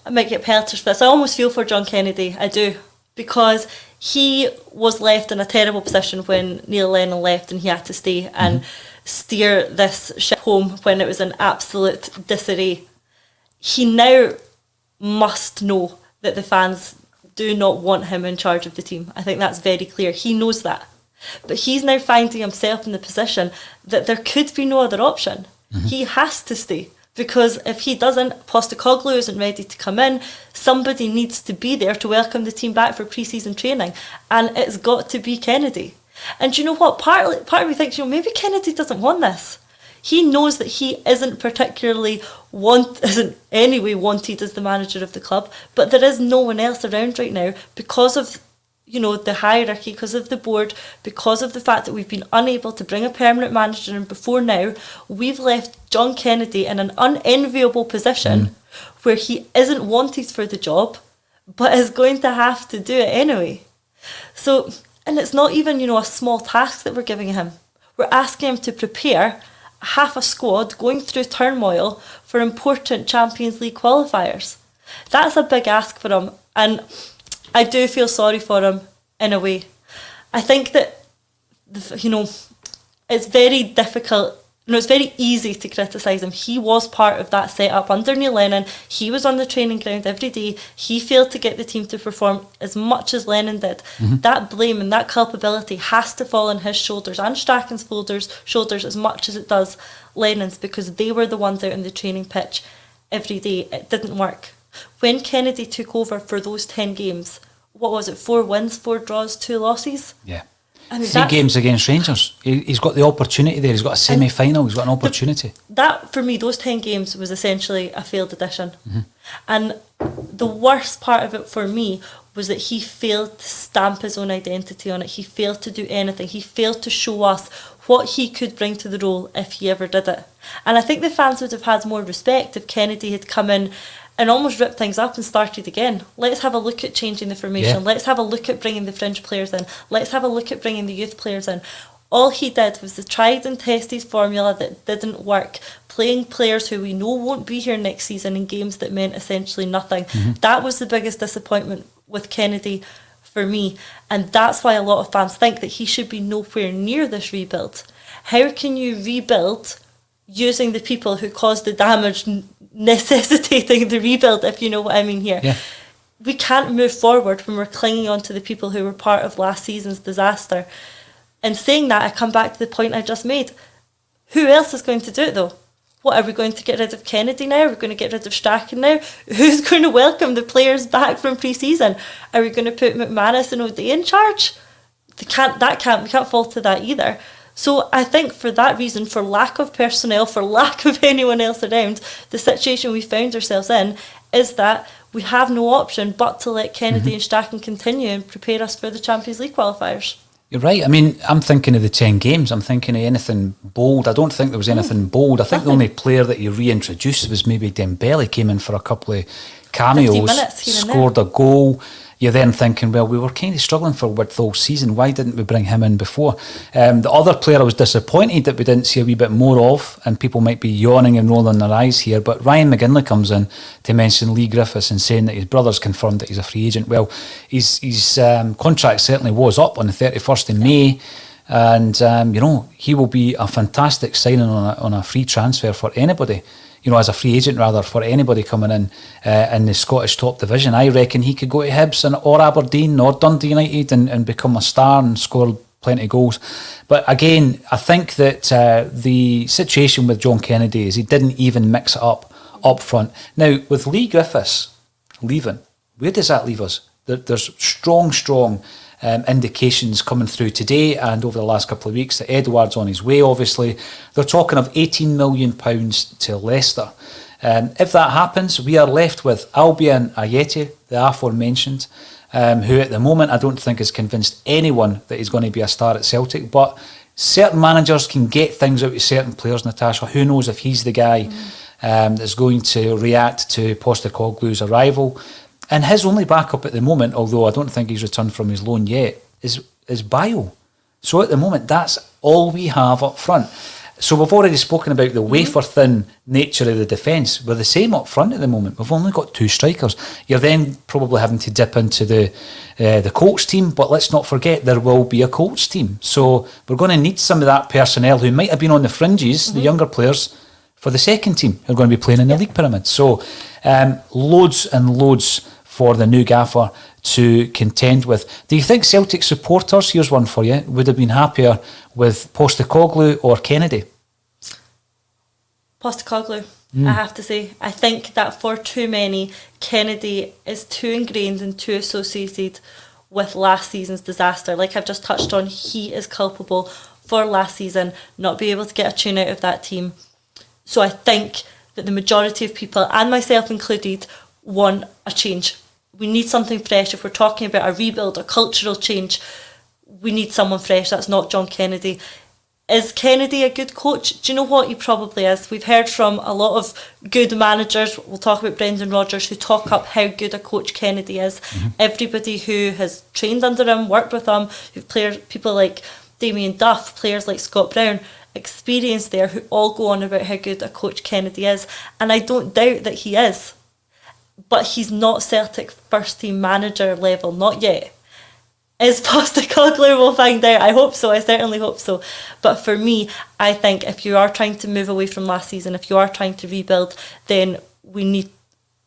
I might get pelters for this. I almost feel for John Kennedy, I do, because he was left in a terrible position when Neil Lennon left and he had to stay and steer this ship home when it was in absolute disarray. He now must know that the fans do not want him in charge of the team. I think that's very clear. He knows that. But he's now finding himself in the position that there could be no other option. He has to stay. Because if he doesn't, Postecoglou isn't ready to come in. Somebody needs to be there to welcome the team back for pre-season training. And it's got to be Kennedy. And you know what? Part of me thinks, maybe Kennedy doesn't want this. He knows that he isn't anyway wanted as the manager of the club. But there is no one else around right now because of the hierarchy, because of the board, because of the fact that we've been unable to bring a permanent manager in before now. We've left John Kennedy in an unenviable position where he isn't wanted for the job, but is going to have to do it anyway. So, and it's not even, a small task that we're giving him. We're asking him to prepare half a squad going through turmoil for important Champions League qualifiers. That's a big ask for him, and I do feel sorry for him in a way. I think that, it's very difficult. It's very easy to criticise him. He was part of that setup under Neil Lennon. He was on the training ground every day. He failed to get the team to perform as much as Lennon did. That blame and that culpability has to fall on his shoulders and Strachan's shoulders as much as it does Lennon's, because they were the ones out on the training pitch every day. It didn't work. When Kennedy took over for those 10 games, what was it, 4 wins, 4 draws, 2 losses? Yeah. I mean, 3 games against Rangers. He's got the opportunity there. He's got a semi-final. He's got an opportunity. That, for me, those 10 games was essentially a failed edition. And the worst part of it for me was that he failed to stamp his own identity on it. He failed to do anything. He failed to show us what he could bring to the role if he ever did it. And I think the fans would have had more respect if Kennedy had come in and almost ripped things up and started again. Let's have a look at changing the formation. Yeah. Let's have a look at bringing the fringe players in. Let's have a look at bringing the youth players in. All he did was the tried and tested formula that didn't work, playing players who we know won't be here next season in games that meant essentially nothing. That was the biggest disappointment with Kennedy for me, and that's why a lot of fans think that he should be nowhere near this rebuild. How can you rebuild using the people who caused the damage, necessitating the rebuild, if you know what I mean here? Yeah. We can't move forward when we're clinging on to the people who were part of last season's disaster. And saying that, I come back to the point I just made. Who else is going to do it though? What, are we going to get rid of Kennedy now? Are we going to get rid of Strachan now? Who's going to welcome the players back from pre-season? Are we going to put McManus and O'Day in charge? We can't fall to that either. So I think for that reason, for lack of personnel, for lack of anyone else around, the situation we found ourselves in is that we have no option but to let Kennedy and Strachan continue and prepare us for the Champions League qualifiers. You're right. I mean, I'm thinking of the 10 games. I'm thinking of anything bold. I don't think there was anything bold. I think the only player that he reintroduced was maybe Dembele. Came in for a couple of cameos, scored a goal. You're then thinking, well, we were kind of struggling for width all season. Why didn't we bring him in before? The other player I was disappointed that we didn't see a wee bit more of, and people might be yawning and rolling their eyes here, but Ryan McGinley comes in to mention Lee Griffiths and saying that his brother's confirmed that he's a free agent. Well, his contract certainly was up on the 31st of May, and he will be a fantastic signing on a free transfer for anybody. As a free agent rather, for anybody coming in the Scottish top division. I reckon he could go to Hibs or Aberdeen or Dundee United and become a star and score plenty of goals. But again, I think that the situation with John Kennedy is he didn't even mix it up front. Now, with Lee Griffiths leaving, where does that leave us? There's strong indications coming through today and over the last couple of weeks that Edouard's on his way, obviously. They're talking of £18 million to Leicester. If that happens, we are left with Albion Ayeti, the aforementioned, who at the moment I don't think has convinced anyone that he's going to be a star at Celtic, but certain managers can get things out of certain players, Natasha. Who knows if he's the guy that's going to react to Postecoglou's arrival. And his only backup at the moment, although I don't think he's returned from his loan yet, is Bio. So at the moment, that's all we have up front. So we've already spoken about the wafer-thin nature of the defence. We're the same up front at the moment. We've only got 2 strikers. You're then probably having to dip into the Colts team, but let's not forget there will be a Colts team. So we're going to need some of that personnel who might have been on the fringes, the younger players, for the second team who are going to be playing in the league pyramid. So loads and loads for the new gaffer to contend with. Do you think Celtic supporters, here's one for you, would have been happier with Postecoglou or Kennedy? Postecoglou, I have to say. I think that for too many, Kennedy is too ingrained and too associated with last season's disaster. Like I've just touched on, he is culpable for last season not being able to get a tune out of that team. So I think that the majority of people, and myself included, want a change. We need something fresh. If we're talking about a rebuild, a cultural change, we need someone fresh. That's not John Kennedy. Is Kennedy a good coach? Do you know what? He probably is. We've heard from a lot of good managers. We'll talk about Brendan Rodgers, who talk up how good a coach Kennedy is. Everybody who has trained under him, worked with him, people like Damien Duff, players like Scott Brown, experience there, who all go on about how good a coach Kennedy is. And I don't doubt that he is. But he's not Celtic first team manager level, not yet. Is Postecoglou? We'll find out. I hope so. I certainly hope so. But for me, I think if you are trying to move away from last season, if you are trying to rebuild, then we need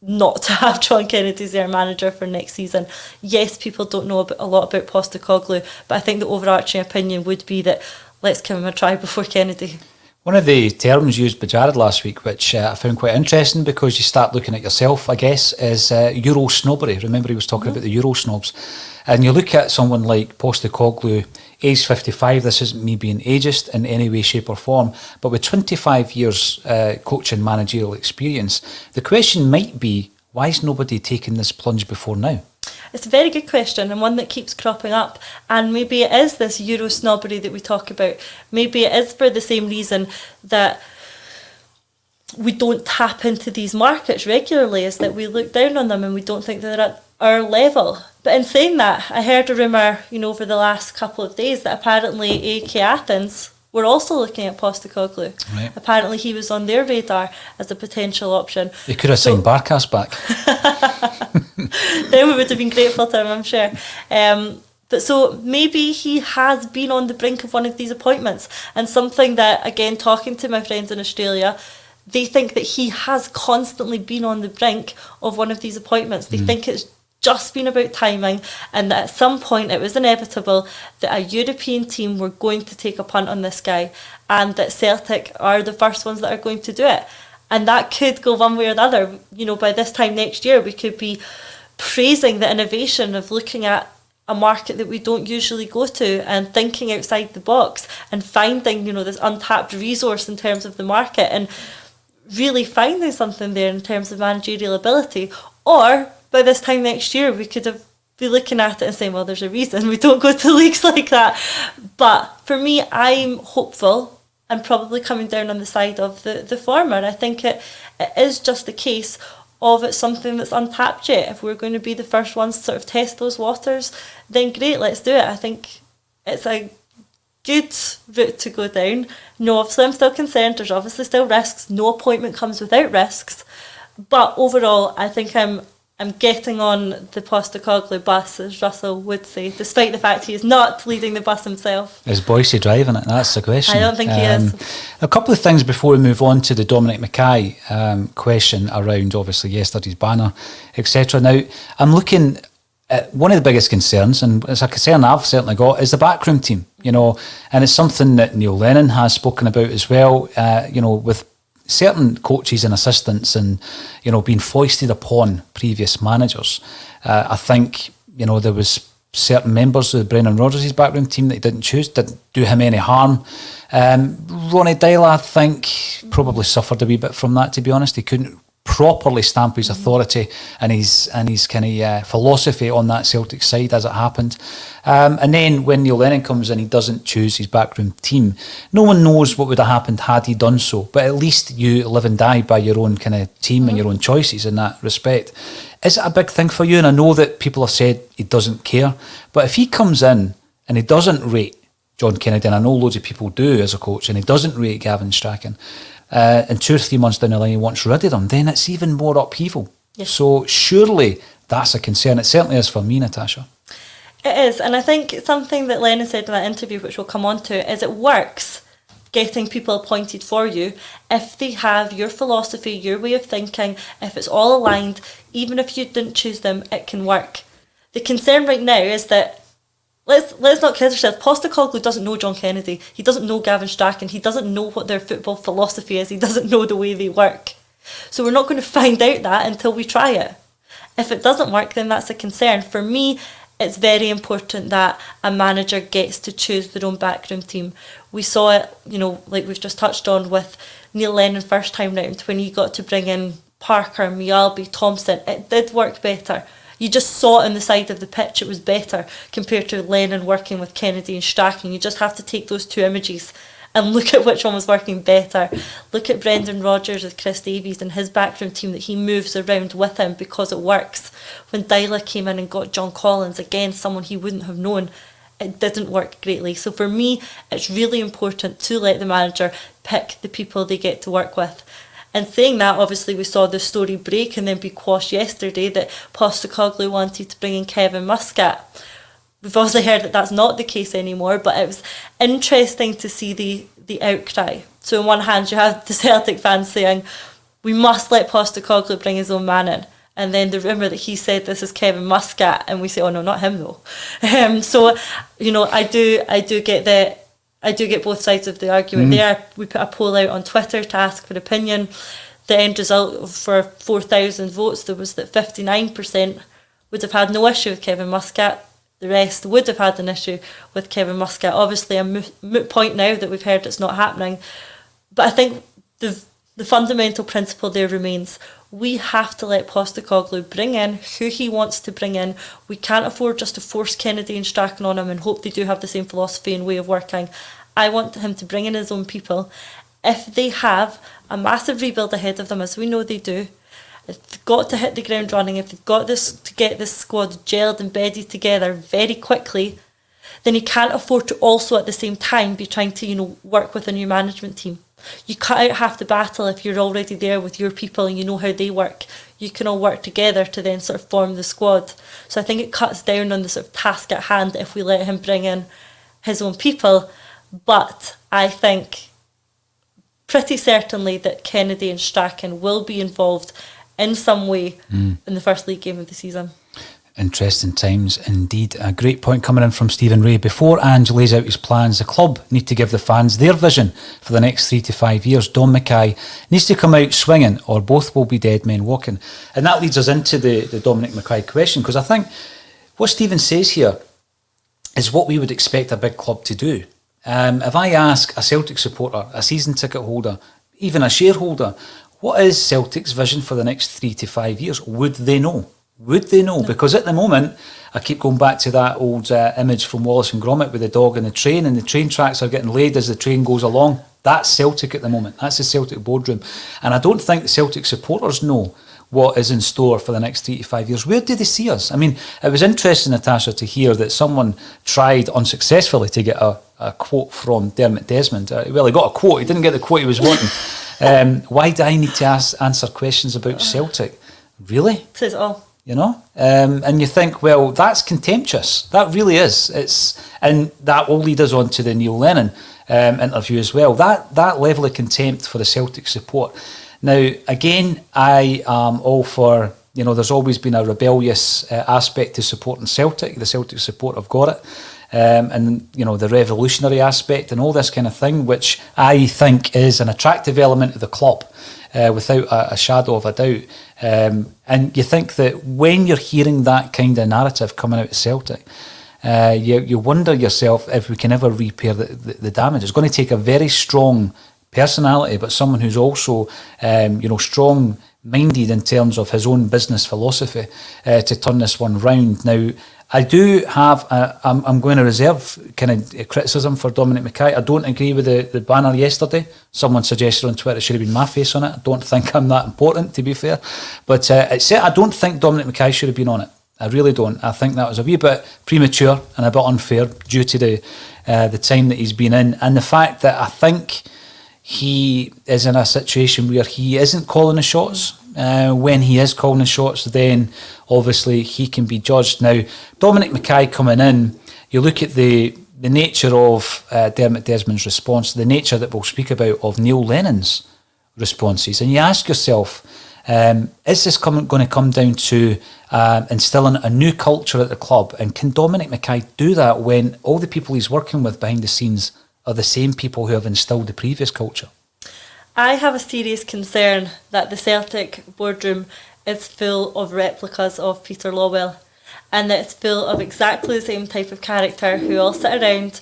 not to have John Kennedy as our manager for next season. Yes, people don't know a lot about Postecoglou, but I think the overarching opinion would be that let's give him a try before Kennedy. One of the terms used by Jared last week, which I found quite interesting because you start looking at yourself, I guess, is Euro snobbery. Remember he was talking about the Euro snobs. And you look at someone like Postecoglou, age 55, this isn't me being ageist in any way, shape or form, but with 25 years coaching managerial experience, the question might be, why is nobody taking this plunge before now? It's a very good question, and one that keeps cropping up. And maybe it is this Euro snobbery that we talk about. Maybe it is for the same reason that we don't tap into these markets regularly, is that we look down on them and we don't think they're at our level. But in saying that, I heard a rumour, over the last couple of days that apparently AEK Athens were also looking at Postecoglou. Right. Apparently he was on their radar as a potential option. They could have signed Barkas back. Then we would have been grateful to him, I'm sure. But so maybe he has been on the brink of one of these appointments. And something that, again, talking to my friends in Australia, they think that he has constantly been on the brink of one of these appointments. They think it's just been about timing, and that at some point it was inevitable that a European team were going to take a punt on this guy, and that Celtic are the first ones that are going to do it. And that could go one way or the other. By this time next year, we could be praising the innovation of looking at a market that we don't usually go to and thinking outside the box and finding, this untapped resource in terms of the market and really finding something there in terms of managerial ability. Or by this time next year, we could be looking at it and saying, well, there's a reason we don't go to leagues like that. But for me, I'm hopeful and probably coming down on the side of the former. I think it is just a case of it's something that's untapped yet. If we're going to be the first ones to sort of test those waters, then great, let's do it. I think it's a good route to go down. Obviously I'm still concerned. There's obviously still risks. No appointment comes without risks. But overall, I think I'm getting on the Postecoglou bus, as Russell would say, despite the fact he is not leading the bus himself. Is Boyce driving it? That's the question. I don't think he is. A couple of things before we move on to the Dominic Mackay question around, obviously, yesterday's banner, etc. Now, I'm looking at one of the biggest concerns, and it's a concern I've certainly got, is the backroom team, and it's something that Neil Lennon has spoken about as well, with certain coaches and assistants and, being foisted upon previous managers. I think, there was certain members of Brendan Rodgers' backroom team that he didn't choose, didn't do him any harm. Ronnie Dyla, I think, probably suffered a wee bit from that, to be honest. He couldn't properly stamp his authority and his kind of philosophy on that Celtic side as it happened. And then when Neil Lennon comes in, he doesn't choose his backroom team. No one knows what would have happened had he done so, but at least you live and die by your own kind of team and your own choices in that respect. Is it a big thing for you? And I know that people have said he doesn't care, but if he comes in and he doesn't rate John Kennedy, and I know loads of people do as a coach, and he doesn't rate Gavin Strachan, and 2 or 3 months down the line he wants rid of them, then it's even more upheaval. Yes. So surely that's a concern. It certainly is for me, Natasha. It is, and I think something that Lennon said in that interview, which we'll come on to, is it works getting people appointed for you, if they have your philosophy, your way of thinking, if it's all aligned, even if you didn't choose them, it can work. The concern right now is that, let's not kid ourselves, Postecoglou doesn't know John Kennedy, he doesn't know Gavin Strachan, he doesn't know what their football philosophy is, he doesn't know the way they work. So we're not going to find out that until we try it. If it doesn't work, then that's a concern. For me, it's very important that a manager gets to choose their own backroom team. We saw it, like we've just touched on with Neil Lennon first time round, when you got to bring in Parker, Mialby, Thompson, it did work better. You just saw it on the side of the pitch, it was better compared to Lennon working with Kennedy and Strachan. You just have to take those two images and look at which one was working better. Look at Brendan Rodgers with Chris Davies and his backroom team that he moves around with him because it works. When Dyla came in and got John Collins, again, someone he wouldn't have known, it didn't work greatly. So for me, it's really important to let the manager pick the people they get to work with. And saying that, obviously we saw the story break and then be quashed yesterday that Postecoglou wanted to bring in Kevin Muscat. We've also heard that that's not the case anymore, but it was interesting to see the outcry. So on one hand, you have the Celtic fans saying, we must let Postecoglou bring his own man in. And then the rumour that he said this is Kevin Muscat, and we say, oh no, not him though. So, I do get both sides of the argument there. We put a poll out on Twitter to ask for opinion. The end result for 4,000 votes, there was that 59% would have had no issue with Kevin Muscat. The rest would have had an issue with Kevin Muscat. Obviously, a moot point now that we've heard it's not happening. But I think the fundamental principle there remains. We have to let Postecoglou bring in who he wants to bring in. We can't afford just to force Kennedy and Strachan on him and hope they do have the same philosophy and way of working. I want him to bring in his own people. If they have a massive rebuild ahead of them, as we know they do, if they've got to hit the ground running, if they've got this to get this squad gelled and bedded together very quickly, then he can't afford to also at the same time be trying to, work with a new management team. You cut out half the battle if you're already there with your people and you know how they work. You can all work together to then sort of form the squad. So I think it cuts down on the sort of task at hand if we let him bring in his own people. But I think pretty certainly that Kennedy and Strachan will be involved in some way in the first league game of the season. Interesting times indeed. A great point coming in from Stephen Ray. Before Ange lays out his plans, the club need to give the fans their vision for the next 3 to 5 years. Dom Mackay needs to come out swinging or both will be dead men walking. And that leads us into the Dominic Mackay question, because I think what Stephen says here is what we would expect a big club to do. If I ask a Celtic supporter, a season ticket holder, even a shareholder, what is Celtic's vision for the next 3 to 5 years? Would they know? Would they know? No. Because at the moment, I keep going back to that old image from Wallace and Gromit with the dog and the train tracks are getting laid as the train goes along. That's Celtic at the moment. That's the Celtic boardroom. And I don't think the Celtic supporters know what is in store for the next 3 to 5 years. Where do they see us? I mean, it was interesting, Natasha, to hear that someone tried unsuccessfully to get a quote from Dermot Desmond. Well, he got a quote. He didn't get the quote he was wanting. Why do I need to answer questions about Celtic? Really? Says it all. And you think, well, that's contemptuous. That really is. And that will lead us on to the Neil Lennon interview as well. That level of contempt for the Celtic support. Now, again, I am all for, there's always been a rebellious aspect to supporting Celtic. The Celtic support have got it. And, the revolutionary aspect and all this kind of thing, which I think is an attractive element of the club, without a shadow of a doubt. And you think that when you're hearing that kind of narrative coming out of Celtic, you wonder yourself if we can ever repair the damage. It's going to take a very strong personality, but someone who's also, strong-minded in terms of his own business philosophy to turn this one round. Now, I do have, I'm going to reserve kind of criticism for Dominic Mackay. I don't agree with the banner yesterday. Someone suggested on Twitter it should have been my face on it. I don't think I'm that important, to be fair. But I don't think Dominic Mackay should have been on it. I really don't. I think that was a wee bit premature and a bit unfair due to the time that he's been in. And the fact that I think he is in a situation where he isn't calling the shots. When he is calling the shots, then obviously he can be judged. Now, Dominic Mackay coming in, you look at the the nature of Dermot Desmond's response, the nature that we'll speak about of Neil Lennon's responses, and you ask yourself, is this going to come down to instilling a new culture at the club? And can Dominic Mackay do that when all the people he's working with behind the scenes are the same people who have instilled the previous culture? I have a serious concern that the Celtic boardroom is full of replicas of Peter Lawwell, and that it's full of exactly the same type of character who all sit around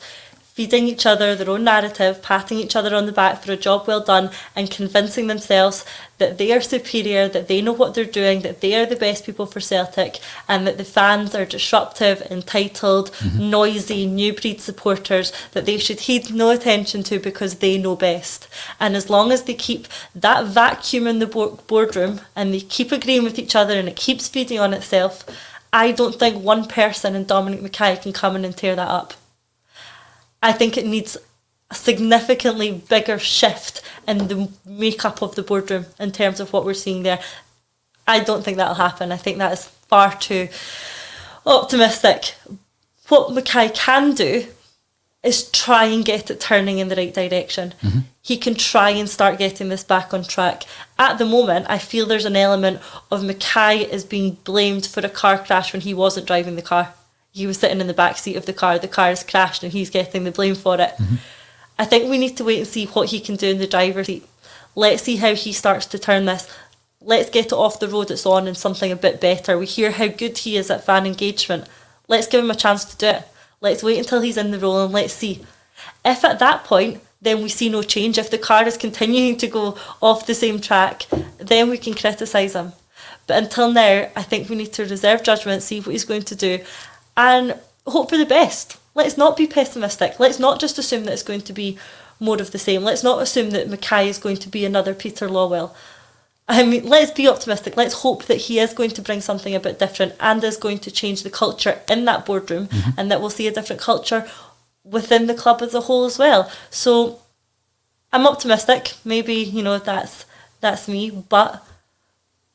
feeding each other their own narrative, patting each other on the back for a job well done, and convincing themselves that they are superior, that they know what they're doing, that they are the best people for Celtic, and that the fans are disruptive, entitled, noisy, new breed supporters that they should heed no attention to because they know best. And as long as they keep that vacuum in the boardroom and they keep agreeing with each other and it keeps feeding on itself, I don't think one person in Dominic Mackay can come in and tear that up. I think it needs a significantly bigger shift in the makeup of the boardroom in terms of what we're seeing there. I don't think that'll happen. I think that is far too optimistic. What Mackay can do is try and get it turning in the right direction. He can try and start getting this back on track. At the moment, I feel there's an element of Mackay is being blamed for a car crash when he wasn't driving the car. He was sitting in the back seat of the car has crashed and he's getting the blame for it. I think we need to wait and see what he can do in the driver's seat. Let's see how he starts to turn this. Let's get it off the road it's on and something a bit better. We hear how good he is at fan engagement. Let's give him a chance to do it. Let's wait until he's in the role and let's see. If at that point, then we see no change, if the car is continuing to go off the same track, then we can criticise him. But until now, I think we need to reserve judgment, see what he's going to do, and hope for the best. Let's not be pessimistic. Let's not just assume that it's going to be more of the same. Let's not assume that Mackay is going to be another Peter Lawwell. I mean, let's be optimistic. Let's hope that he is going to bring something a bit different and is going to change the culture in that boardroom, and that we'll see a different culture within the club as a whole as well. So I'm optimistic. Maybe, that's me, but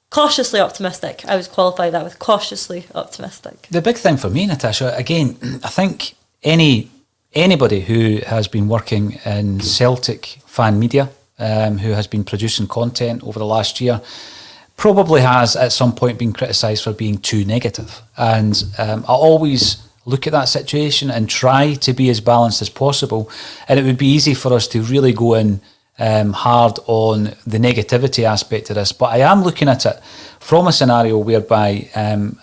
cautiously optimistic. I would qualify that with cautiously optimistic. The big thing for me, Natasha, again, I think anybody who has been working in Celtic fan media, who has been producing content over the last year, probably has at some point been criticised for being too negative. And I always look at that situation and try to be as balanced as possible. And it would be easy for us to really go in hard on the negativity aspect of this, but I am looking at it from a scenario whereby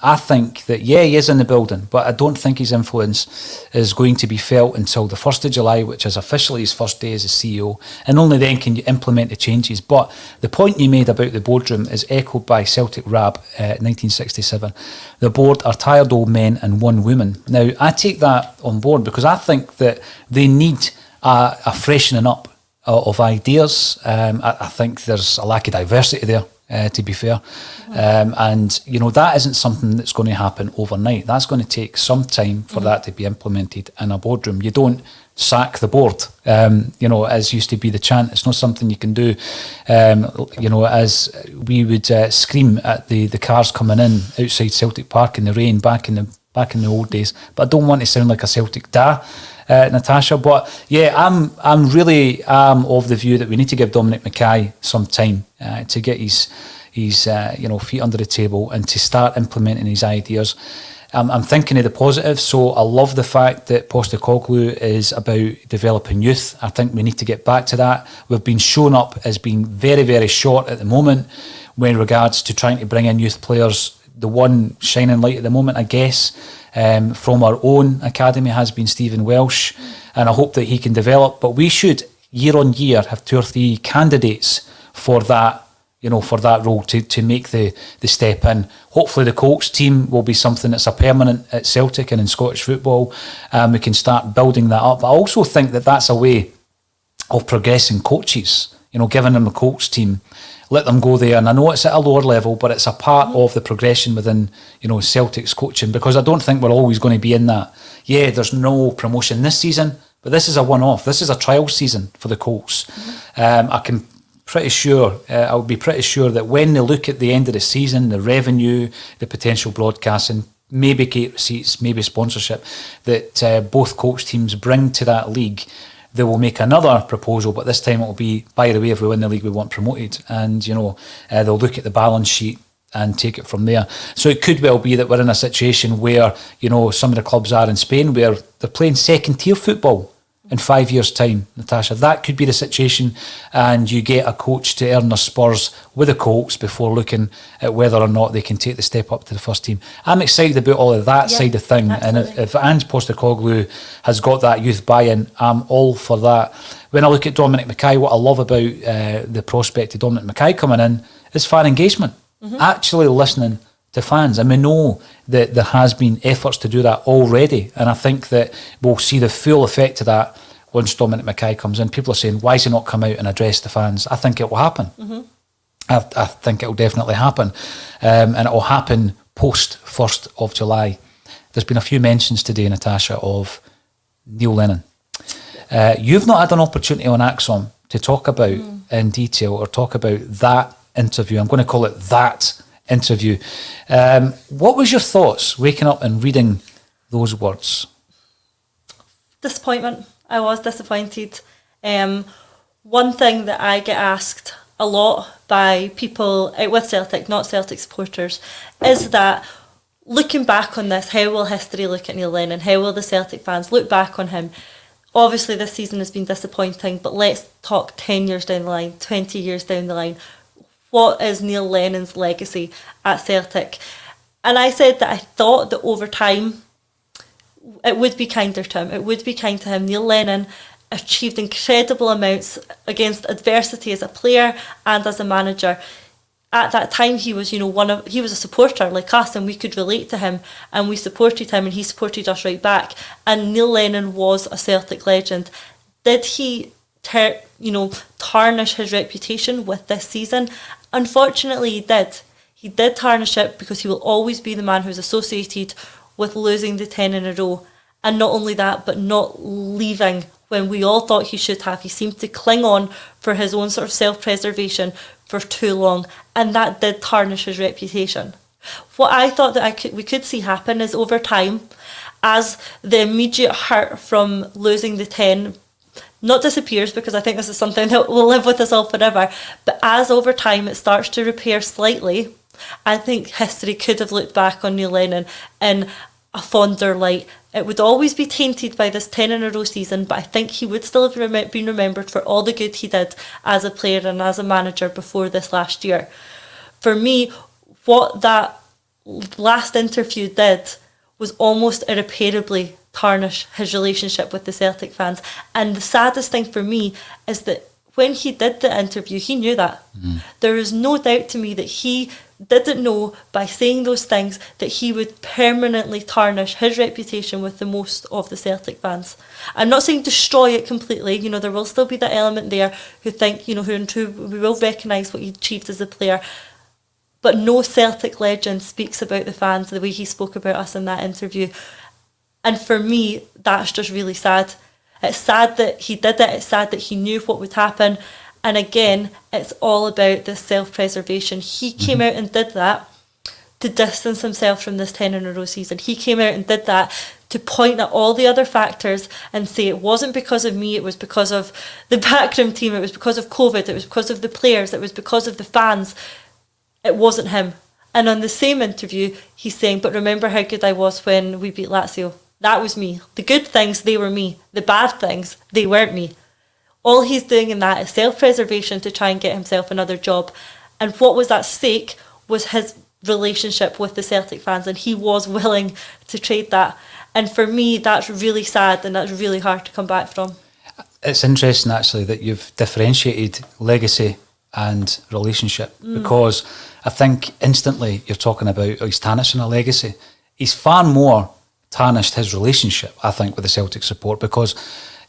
I think that, he is in the building, but I don't think his influence is going to be felt until the 1st of July, which is officially his first day as a CEO, and only then can you implement the changes. But the point you made about the boardroom is echoed by Celtic Rab 1967. The board are tired old men and one woman. Now, I take that on board because I think that they need a freshening up of ideas. I think there's a lack of diversity there, to be fair. And, that isn't something that's going to happen overnight. That's going to take some time for that to be implemented in a boardroom. You don't sack the board, as used to be the chant. It's not something you can do, as we would scream at the cars coming in outside Celtic Park in the rain back in the old days. But I don't want to sound like a Celtic da, Natasha. But I'm really of the view that we need to give Dominic Mackay some time to get his feet under the table and to start implementing his ideas. I'm thinking of the positives, so I love the fact that Postecoglou is about developing youth. I think we need to get back to that. We've been shown up as being very, very short at the moment when regards to trying to bring in youth players. The one shining light at the moment, I guess, from our own academy has been Stephen Welsh, and I hope that he can develop. But we should, year on year, have 2 or 3 candidates for that, for that role to make the step in. Hopefully the Colts team will be something that's a permanent at Celtic and in Scottish football. We can start building that up. I also think that that's a way of progressing coaches, giving them a Colts team, let them go there. And I know it's at a lower level, but it's a part of the progression within, Celtic's coaching, because I don't think we're always going to be in that. Yeah, there's no promotion this season, but this is a one-off. This is a trial season for the Colts. I would be pretty sure that when they look at the end of the season, the revenue, the potential broadcasting, maybe gate receipts, maybe sponsorship, that both coach teams bring to that league. They will make another proposal, but this time it will be, by the way, if we win the league, we want promoted. And, they'll look at the balance sheet and take it from there. So it could well be that we're in a situation where, some of the clubs are in Spain where they're playing second-tier football in 5 years' time, Natasha. That could be the situation, and you get a coach to earn their spurs with the Colts before looking at whether or not they can take the step up to the first team. I'm excited about all of that side of thing, absolutely. And if Ange Postecoglou has got that youth buy-in, I'm all for that. When I look at Dominic Mackay, what I love about the prospect of Dominic Mackay coming in is fan engagement, actually listening to fans. And we know that there has been efforts to do that already. And I think that we'll see the full effect of that once Dominic Mackay comes in. People are saying, why has he not come out and addressed the fans? I think it will happen. I think it will definitely happen. And it will happen post 1st of July. There's been a few mentions today, Natasha, of Neil Lennon. You've not had an opportunity on ACSOM to talk about in detail or talk about that interview. I'm going to call it that interview. What was your thoughts waking up and reading those words? Disappointment. I was disappointed. One thing that I get asked a lot by people out with Celtic, not Celtic supporters, is that looking back on this, how will history look at Neil Lennon? How will the Celtic fans look back on him? Obviously this season has been disappointing, but let's talk 10 years down the line, 20 years down the line. What is Neil Lennon's legacy at Celtic? And I said that I thought that over time it would be kinder to him. It would be kind to him. Neil Lennon achieved incredible amounts against adversity as a player and as a manager. At that time, he was, he was a supporter like us, and we could relate to him, and we supported him, and he supported us right back. And Neil Lennon was a Celtic legend. Did he, tarnish his reputation with this season? Unfortunately, he did. He did tarnish it because he will always be the man who's associated with losing the 10 in a row. And not only that, but not leaving when we all thought he should have. He seemed to cling on for his own sort of self-preservation for too long, and that did tarnish his reputation. What I thought that we could see happen is over time, as the immediate hurt from losing the 10 not disappears, because I think this is something that will live with us all forever, but as over time it starts to repair slightly, I think history could have looked back on Neil Lennon in a fonder light. It would always be tainted by this 10 in a row season, but I think he would still have been remembered for all the good he did as a player and as a manager before this last year. For me, what that last interview did was almost irreparably tarnish his relationship with the Celtic fans. And the saddest thing for me is that when he did the interview, he knew that. There is no doubt to me that he didn't know by saying those things that he would permanently tarnish his reputation with the most of the Celtic fans. I'm not saying destroy it completely, there will still be that element there who think, who we will recognise what he achieved as a player. But no Celtic legend speaks about the fans the way he spoke about us in that interview. And for me, that's just really sad. It's sad that he did it. It's sad that he knew what would happen. And again, it's all about this self-preservation. He came out and did that to distance himself from this 10 in a row season. He came out and did that to point at all the other factors and say it wasn't because of me, it was because of the Backroom team, it was because of COVID, it was because of the players, it was because of the fans. It wasn't him. And on the same interview, he's saying, but remember how good I was when we beat Lazio. That was me. The good things, they were me. The bad things, they weren't me. All he's doing in that is self-preservation to try and get himself another job. And what was at stake was his relationship with the Celtic fans, and he was willing to trade that. And for me, that's really sad, and that's really hard to come back from. It's interesting, actually, that you've differentiated legacy and relationship, because I think instantly you're talking about he's tarnishing a legacy. He's far more tarnished his relationship, I think, with the Celtic support, because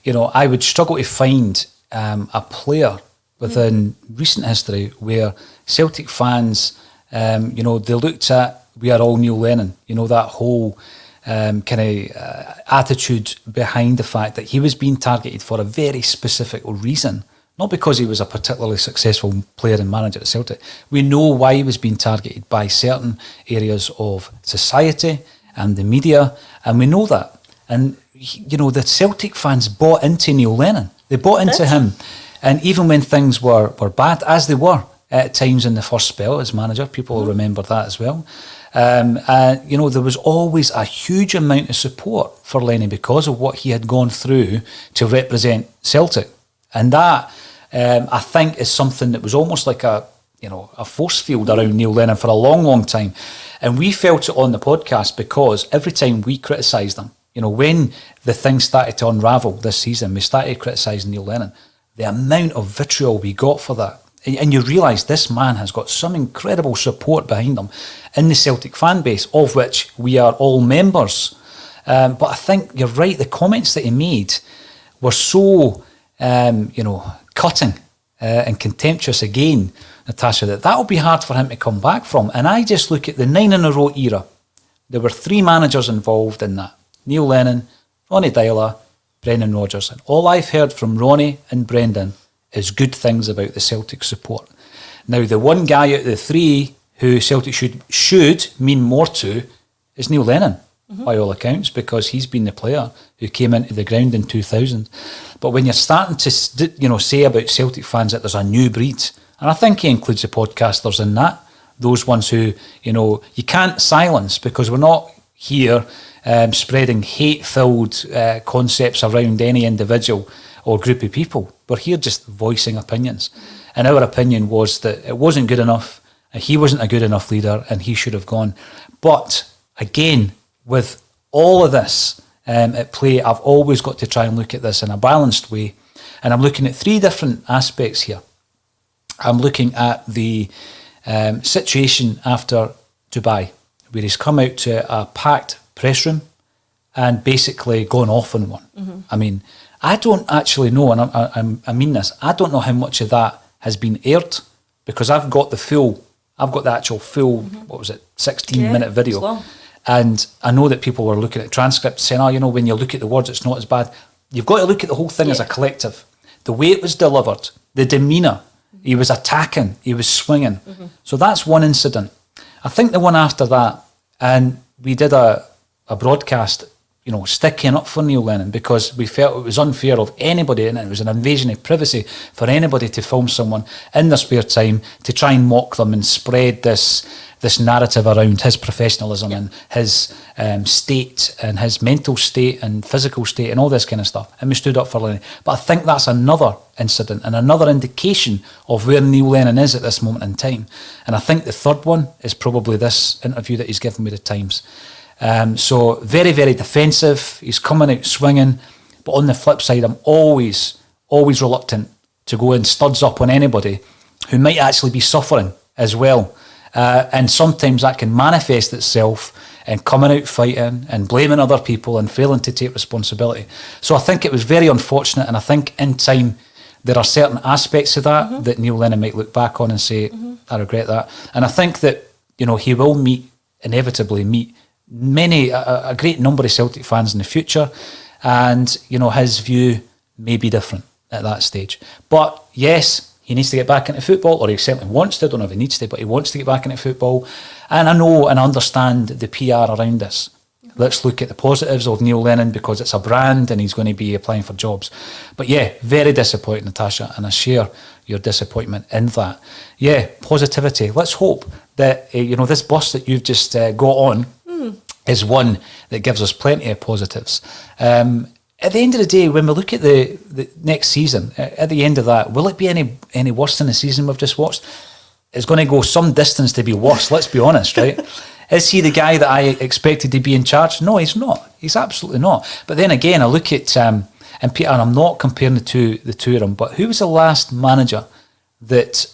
I would struggle to find a player within recent history where Celtic fans, they looked at, we are all Neil Lennon, that whole kind of attitude behind the fact that he was being targeted for a very specific reason, not because he was a particularly successful player and manager at Celtic. We know why he was being targeted by certain areas of society and the media, and we know that. And, you know, the Celtic fans bought into Neil Lennon. They bought into him. And even when things were bad, as they were at times in the first spell as manager, people will remember that as well. You know, there was always a huge amount of support for Lenny because of what he had gone through to represent Celtic. And that, I think, is something that was almost like a force field around Neil Lennon for a long, long time. And we felt it on the podcast because every time we criticised him, you know, when the thing started to unravel this season, we started criticising Neil Lennon. The amount of vitriol we got for that. And you realise this man has got some incredible support behind him in the Celtic fan base, of which we are all members. But I think you're right, the comments that he made were so, cutting and contemptuous again, Natasha, that will be hard for him to come back from. And I just look at the 9-in-a-row era. There were 3 managers involved in that. Neil Lennon, Ronnie Deila, Brendan Rodgers. And all I've heard from Ronnie and Brendan is good things about the Celtic support. Now, the one guy out of the 3 who Celtic should mean more to is Neil Lennon, by all accounts, because he's been the player who came into the ground in 2000. But when you're starting to, say about Celtic fans that there's a new breed, and I think he includes the podcasters in that, those ones who, you can't silence, because we're not here spreading hate-filled concepts around any individual or group of people. We're here just voicing opinions. And our opinion was that it wasn't good enough, he wasn't a good enough leader, and he should have gone. But again, with all of this at play, I've always got to try and look at this in a balanced way. And I'm looking at 3 different aspects here. I'm looking at the situation after Dubai, where he's come out to a packed press room and basically gone off on one. I mean, I don't actually know, and I mean this, I don't know how much of that has been aired, because I've got the actual full, 16-minute video. And I know that people were looking at transcripts saying, when you look at the words, it's not as bad. You've got to look at the whole thing as a collective. The way it was delivered, the demeanour, he was attacking, he was swinging. So that's one incident. I think the one after that, and we did a broadcast, sticking up for Neil Lennon, because we felt it was unfair of anybody, and it was an invasion of privacy for anybody to film someone in their spare time to try and mock them and spread this narrative around his professionalism and his state and his mental state and physical state and all this kind of stuff. And we stood up for Lennon. But I think that's another incident and another indication of where Neil Lennon is at this moment in time. And I think the third one is probably this interview that he's given with the Times. So very, very defensive. He's coming out swinging. But on the flip side, I'm always reluctant to go in studs up on anybody who might actually be suffering as well. And sometimes that can manifest itself in coming out fighting and blaming other people and failing to take responsibility. So I think it was very unfortunate, and I think in time there are certain aspects of that that Neil Lennon might look back on and say, I regret that. And I think that, he will inevitably meet a great number of Celtic fans in the future, and, his view may be different at that stage. But yes, he needs to get back into football, or he certainly wants to. I don't know if he needs to, but he wants to get back into football. And I know and understand the PR around this. Let's look at the positives of Neil Lennon, because it's a brand and he's going to be applying for jobs. But yeah, very disappointing, Natasha, and I share your disappointment in that. Yeah, positivity. Let's hope that, this bus that you've just got on is one that gives us plenty of positives. At the end of the day, when we look at the next season, at the end of that, will it be any worse than the season we've just watched? It's going to go some distance to be worse, let's be honest, right? Is he the guy that I expected to be in charge? No, he's not. He's absolutely not. But then again, I look at, and Peter, and I'm not comparing the two of them, but who was the last manager that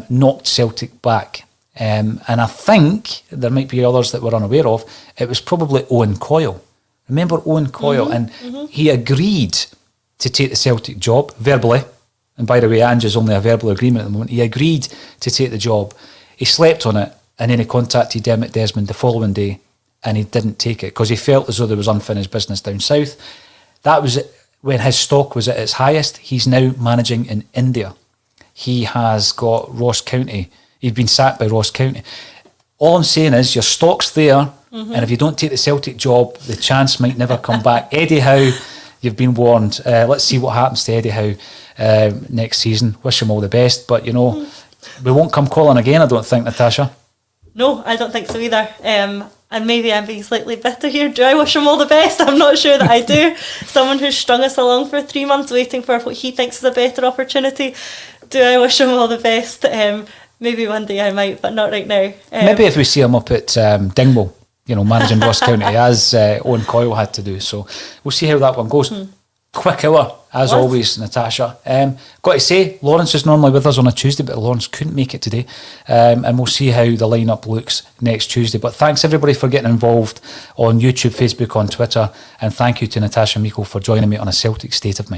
knocked Celtic back? And I think there might be others that we're unaware of. It was probably Owen Coyle. Remember Owen Coyle? And he agreed to take the Celtic job verbally. And by the way, Ange is only a verbal agreement at the moment. He agreed to take the job. He slept on it, and then he contacted Dermot Desmond the following day, and he didn't take it because he felt as though there was unfinished business down south. That was when his stock was at its highest. He's now managing in India. He has got Ross County. He'd been sacked by Ross County. All I'm saying is your stock's there, And if you don't take the Celtic job, the chance might never come back. Eddie Howe, you've been warned. Let's see what happens to Eddie Howe next season. Wish him all the best. But, you know, we won't come calling again, I don't think, Natasha. No, I don't think so either. And maybe I'm being slightly bitter here. Do I wish him all the best? I'm not sure that I do. Someone who's strung us along for 3 months waiting for what he thinks is a better opportunity. Do I wish him all the best? Maybe one day I might, but not right now. Maybe if we see him up at Dingwall, you know, managing Ross County, as Owen Coyle had to do. So we'll see how that one goes. Quick hour, as always, Natasha. Got to say, Lawrence is normally with us on a Tuesday, but Lawrence couldn't make it today. And we'll see how the lineup looks next Tuesday. But thanks everybody for getting involved on YouTube, Facebook, on Twitter. And thank you to Natasha Meikle for joining me on A Celtic State of Mind.